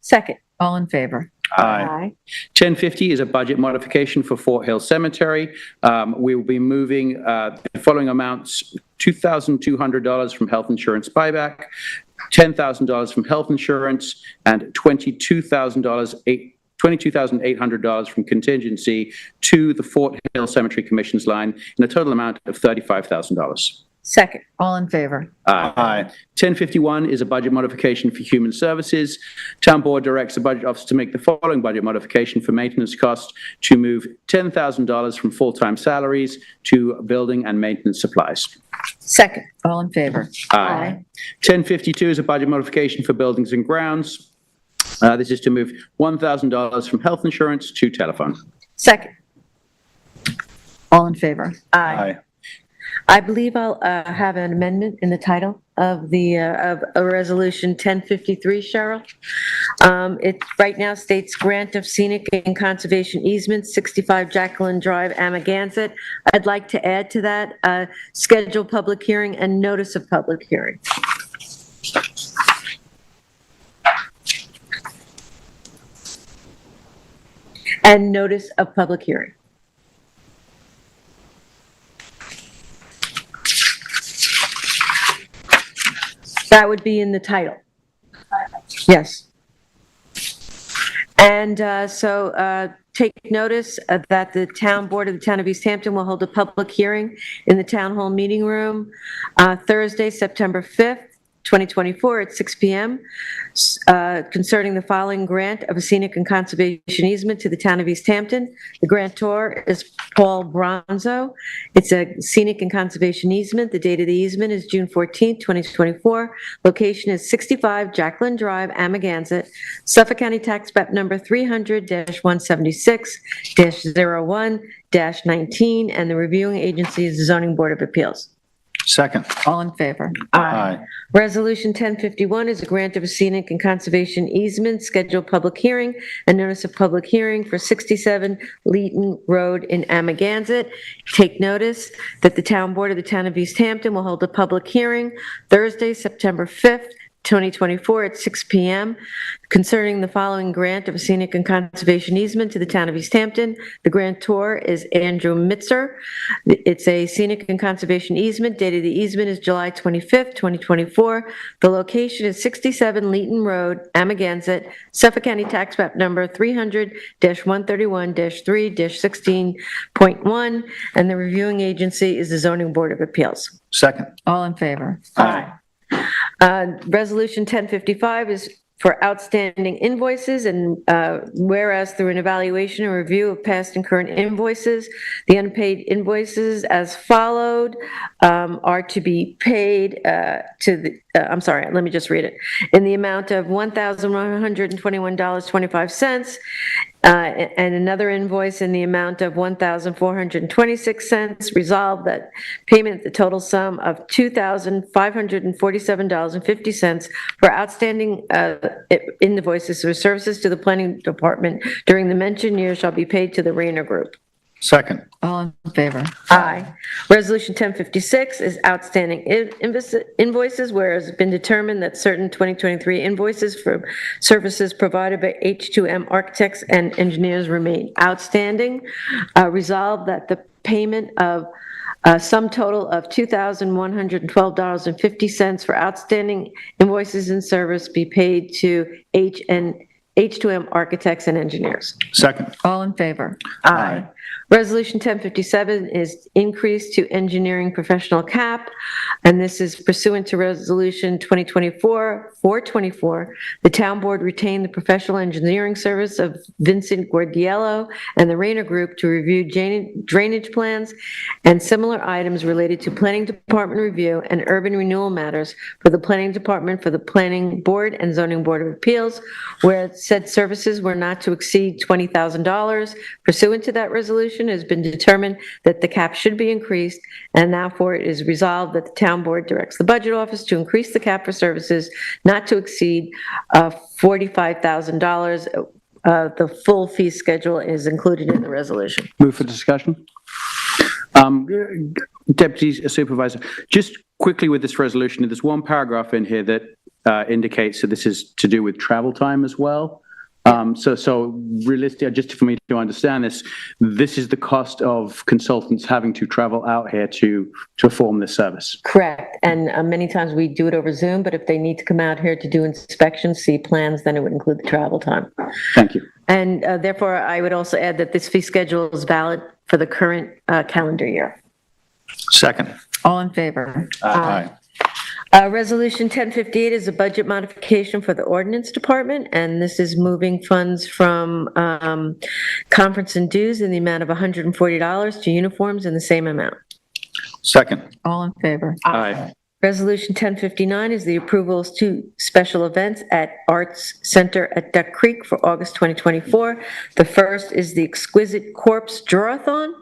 Second. All in favor? Aye. 1050 is a budget modification for Fort Hill Cemetery. We will be moving the following amounts: $2,200 from health insurance buyback, $10,000 from health insurance, and $22,800 from contingency to the Fort Hill Cemetery Commission's line in a total amount of $35,000. Second. All in favor? Aye. 1051 is a budget modification for human services. Town Board directs the Budget Office to make the following budget modification for maintenance costs to move $10,000 from full-time salaries to building and maintenance supplies. Second. All in favor? Aye. 1052 is a budget modification for buildings and grounds. This is to move $1,000 from health insurance to telephone. Second. All in favor? Aye. I believe I'll have an amendment in the title of the of a resolution 1053, Cheryl. It right now states grant of scenic and conservation easements, 65 Jacqueline Drive, Amagansett. I'd like to add to that schedule public hearing and notice of public hearing. And notice of public hearing. That would be in the title. Yes. And take notice that the Town Board of the Town of East Hampton will hold a public hearing in the Town Hall Meeting Room Thursday, September 5th 2024 at 6 p.m. Concerning the following grant of a scenic and conservation easement to the town of East Hampton. The grantor is Paul Bronzo. It's a scenic and conservation easement. The date of the easement is June 14, 2024. Location is 65 Jacqueline Drive, Amagansett, Suffolk County Tax Map number 300-176-01-19, and the reviewing agency is the Zoning Board of Appeals. Second. All in favor? Aye. Resolution 1051 is a grant of a scenic and conservation easement, scheduled public hearing, and notice of public hearing for 67 Leeton Road in Amagansett. Take notice that the Town Board of the Town of East Hampton will hold a public hearing Thursday, September 5th, 2024 at 6 p.m. concerning the following grant of a scenic and conservation easement to the town of East Hampton. The grantor is Andrew Mitzer. It's a scenic and conservation easement. Date of the easement is July 25th, 2024. The location is 67 Leeton Road, Amagansett, Suffolk County Tax Map number 300-131-3-16.1, and the reviewing agency is the Zoning Board of Appeals. Second. All in favor? Aye. Resolution 1055 is for outstanding invoices, and whereas through an evaluation and review of past and current invoices, the unpaid invoices as followed are to be paid to the, I'm sorry, let me just read it, in the amount of $1,121.25, and another invoice in the amount of $1,426. Resolved that payment of the total sum of $2,547.50 for outstanding invoices or services to the planning department during the mentioned year shall be paid to the Rayner Group. Second. All in favor? Aye. Resolution 1056 is outstanding invoices, whereas it's been determined that certain 2023 invoices for services provided by H2M Architects and Engineers remain outstanding. Resolved that the payment of sum total of $2,112.50 for outstanding invoices and service be paid to H2M Architects and Engineers. Second. All in favor? Aye. Resolution 1057 is increase to engineering professional cap, and this is pursuant to Resolution 2024-424. The Town Board retained the professional engineering service of Vincent Guardiello and the Rayner Group to review drainage plans and similar items related to Planning Department review and urban renewal matters for the Planning Department, for the Planning Board and Zoning Board of Appeals, where said services were not to exceed $20,000. Pursuant to that resolution, it has been determined that the cap should be increased, and therefore it is resolved that the Town Board directs the Budget Office to increase the cap for services not to exceed $45,000. The full fee schedule is included in the resolution. Move for discussion. Deputy Supervisor, just quickly with this resolution, there's one paragraph in here that indicates that this is to do with travel time as well. So realistically, just for me to understand this is the cost of consultants having to travel out here to perform this service. Correct, and many times we do it over Zoom, but if they need to come out here to do inspections, see plans, then it would include the travel time. Thank you. And therefore, I would also add that this fee schedule is valid for the current calendar year. Second. All in favor? Aye. Resolution 1058 is a budget modification for the Ordinance Department, and this is moving funds from conference and dues in the amount of $140 to uniforms in the same amount. Second. All in favor? Aye. Resolution 1059 is the approval of two special events at Arts Center at Duck Creek for August 2024. The first is the Exquisite Corpse Drawathon.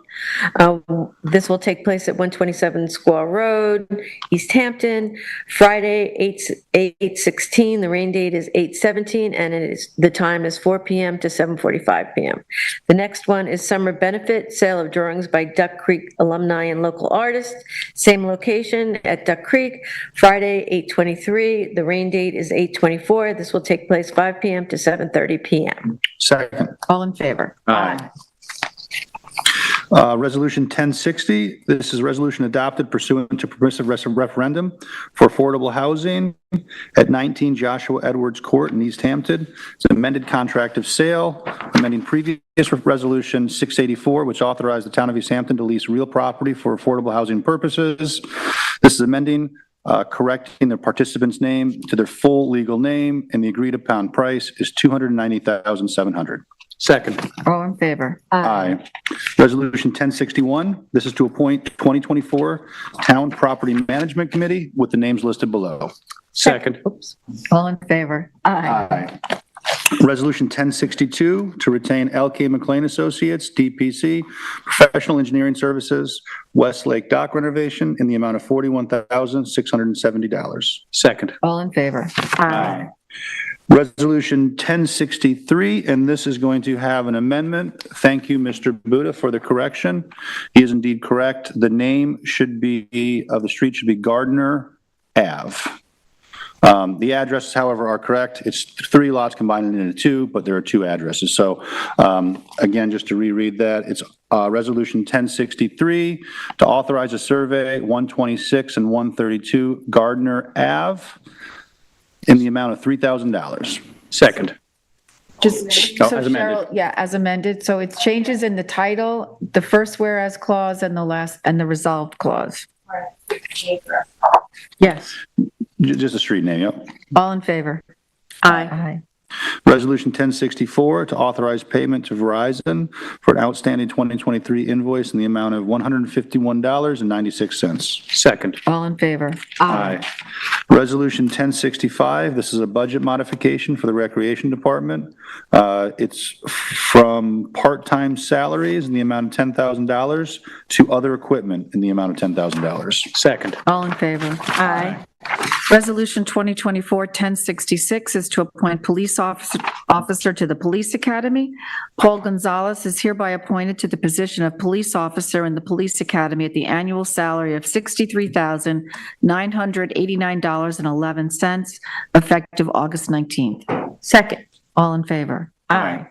This will take place at 127 Squaw Road, East Hampton, Friday, 8/16. The rain date is 8/17, and the time is 4 p.m. to 7:45 p.m. The next one is Summer Benefit, sale of drawings by Duck Creek alumni and local artists. Same location at Duck Creek, Friday, 8/23. The rain date is 8/24. This will take place 5 p.m. to 7:30 p.m. Second. All in favor? Aye. Resolution 1060, this is a resolution adopted pursuant to permissive referendum for affordable housing at 19 Joshua Edwards Court in East Hampton. It's an amended contract of sale, amending previous resolution 684, which authorized the town of East Hampton to lease real property for affordable housing purposes. This is amending correcting the participant's name to their full legal name, and the agreed-upon price is $290,700. Second. All in favor? Aye. Resolution 1061, this is to appoint 2024 Town Property Management Committee with the names listed below. Second. All in favor? Aye. Resolution 1062, to retain LK McLean Associates, DPC, Professional Engineering Services, West Lake Dock renovation in the amount of $41,670. Second. All in favor? Aye. Resolution 1063, and this is going to have an amendment. Thank you, Mr. Buda, for the correction. He is indeed correct. The name should be, of the street should be Gardner Ave. The addresses, however, are correct. It's 3 lots combined into 2, but there are 2 addresses. So again, just to reread that, it's Resolution 1063 to authorize a survey 126 and 132 Gardner Ave in the amount of $3,000. Second. Just, Oh, so as amended. Cheryl, yeah, as amended, so it's changes in the title, the first whereas clause and the last, and the resolved clause. Yes. Just a street name, yep. All in favor? Aye. Resolution 1064 to authorize payment to Verizon for an outstanding 2023 invoice in the amount of $151.96. Second. All in favor? Aye. Resolution 1065, this is a budget modification for the Recreation Department. It's from part-time salaries in the amount of $10,000 to other equipment in the amount of $10,000. Second. All in favor? Aye. Resolution 2024-1066 is to appoint police officer to the Police Academy. Paul Gonzalez is hereby appointed to the position of police officer in the Police Academy at the annual salary of $63,989.11, effective August 19th. Second. All in favor? Aye.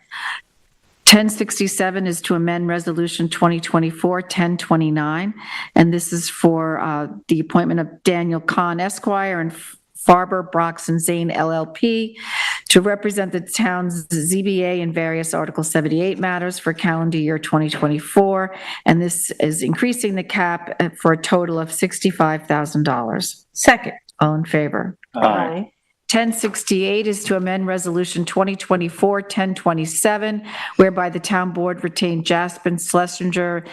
1067 is to amend Resolution 2024-1029, and this is for the appointment of Daniel Kahn Esquire and Farber, Brox, and Zane LLP to represent the town's ZBA in various Article 78 matters for calendar year 2024, and this is increasing the cap for a total of $65,000. Second. All in favor? Aye. 1068 is to amend Resolution 2024-1027, whereby the town board retained Jaspin Schlesinger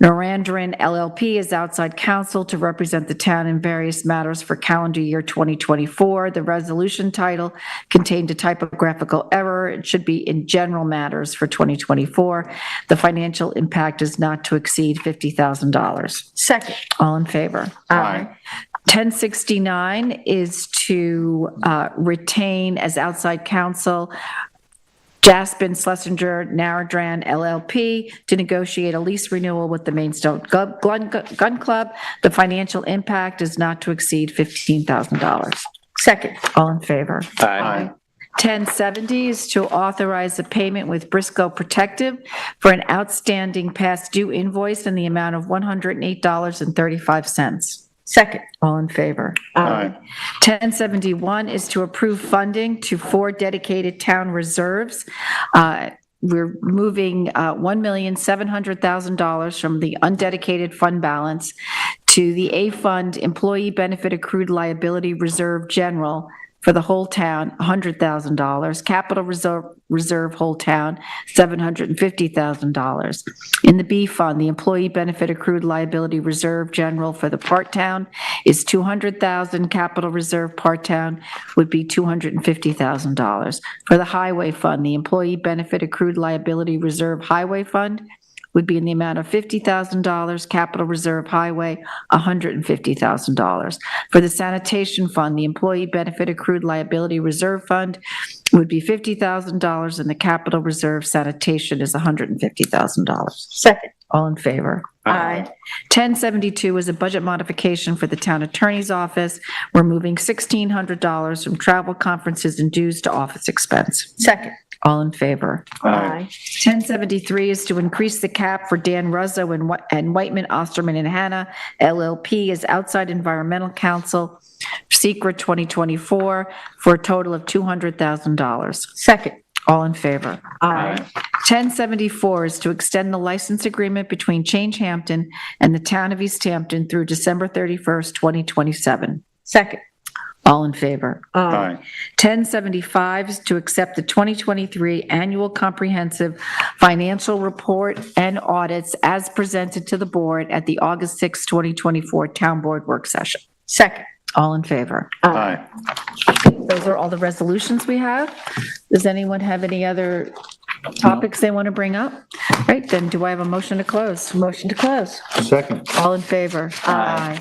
Narendran LLP as outside counsel to represent the town in various matters for calendar year 2024. The resolution title contained a typographical error. It should be in general matters for 2024. The financial impact is not to exceed $50,000. Second. All in favor? Aye. 1069 is to retain as outside counsel Jaspin Schlesinger Narendran LLP to negotiate a lease renewal with the Maidstone Gun Club. The financial impact is not to exceed $15,000. Second. All in favor? Aye. 1070 is to authorize a payment with Briscoe Protective for an outstanding past due invoice in the amount of $108.35. Second. All in favor? Aye. 1071 is to approve funding to 4 dedicated town reserves. We're moving $1,700,000 from the undedicated fund balance to the A Fund Employee Benefit Accrued Liability Reserve General for the whole town, $100,000. Capital Reserve whole town, $750,000. In the B Fund, the Employee Benefit Accrued Liability Reserve General for the part town is $200,000. Capital Reserve part town would be $250,000. For the Highway Fund, the Employee Benefit Accrued Liability Reserve Highway Fund would be in the amount of $50,000, Capital Reserve Highway, $150,000. For the Sanitation Fund, the Employee Benefit Accrued Liability Reserve Fund would be $50,000, and the Capital Reserve Sanitation is $150,000. Second. All in favor? Aye. 1072 is a budget modification for the town attorney's office. We're moving $1,600 from travel, conferences, and dues to office expense. Second. All in favor? Aye. 1073 is to increase the cap for Dan Ruzzo and Whiteman, Osterman, and Hannah LLP as outside environmental counsel, Secret 2024, for a total of $200,000. Second. All in favor? Aye. 1074 is to extend the license agreement between Change Hampton and the town of East Hampton through December 31st, 2027. Second. All in favor? Aye. 1075 is to accept the 2023 Annual Comprehensive Financial Report and Audits as presented to the board at the August 6, 2024 Town Board Work Session. Second. All in favor? Aye. Those are all the resolutions we have. Does anyone have any other topics they want to bring up? Right, then do I have a motion to close? Motion to close. Second. All in favor? Aye.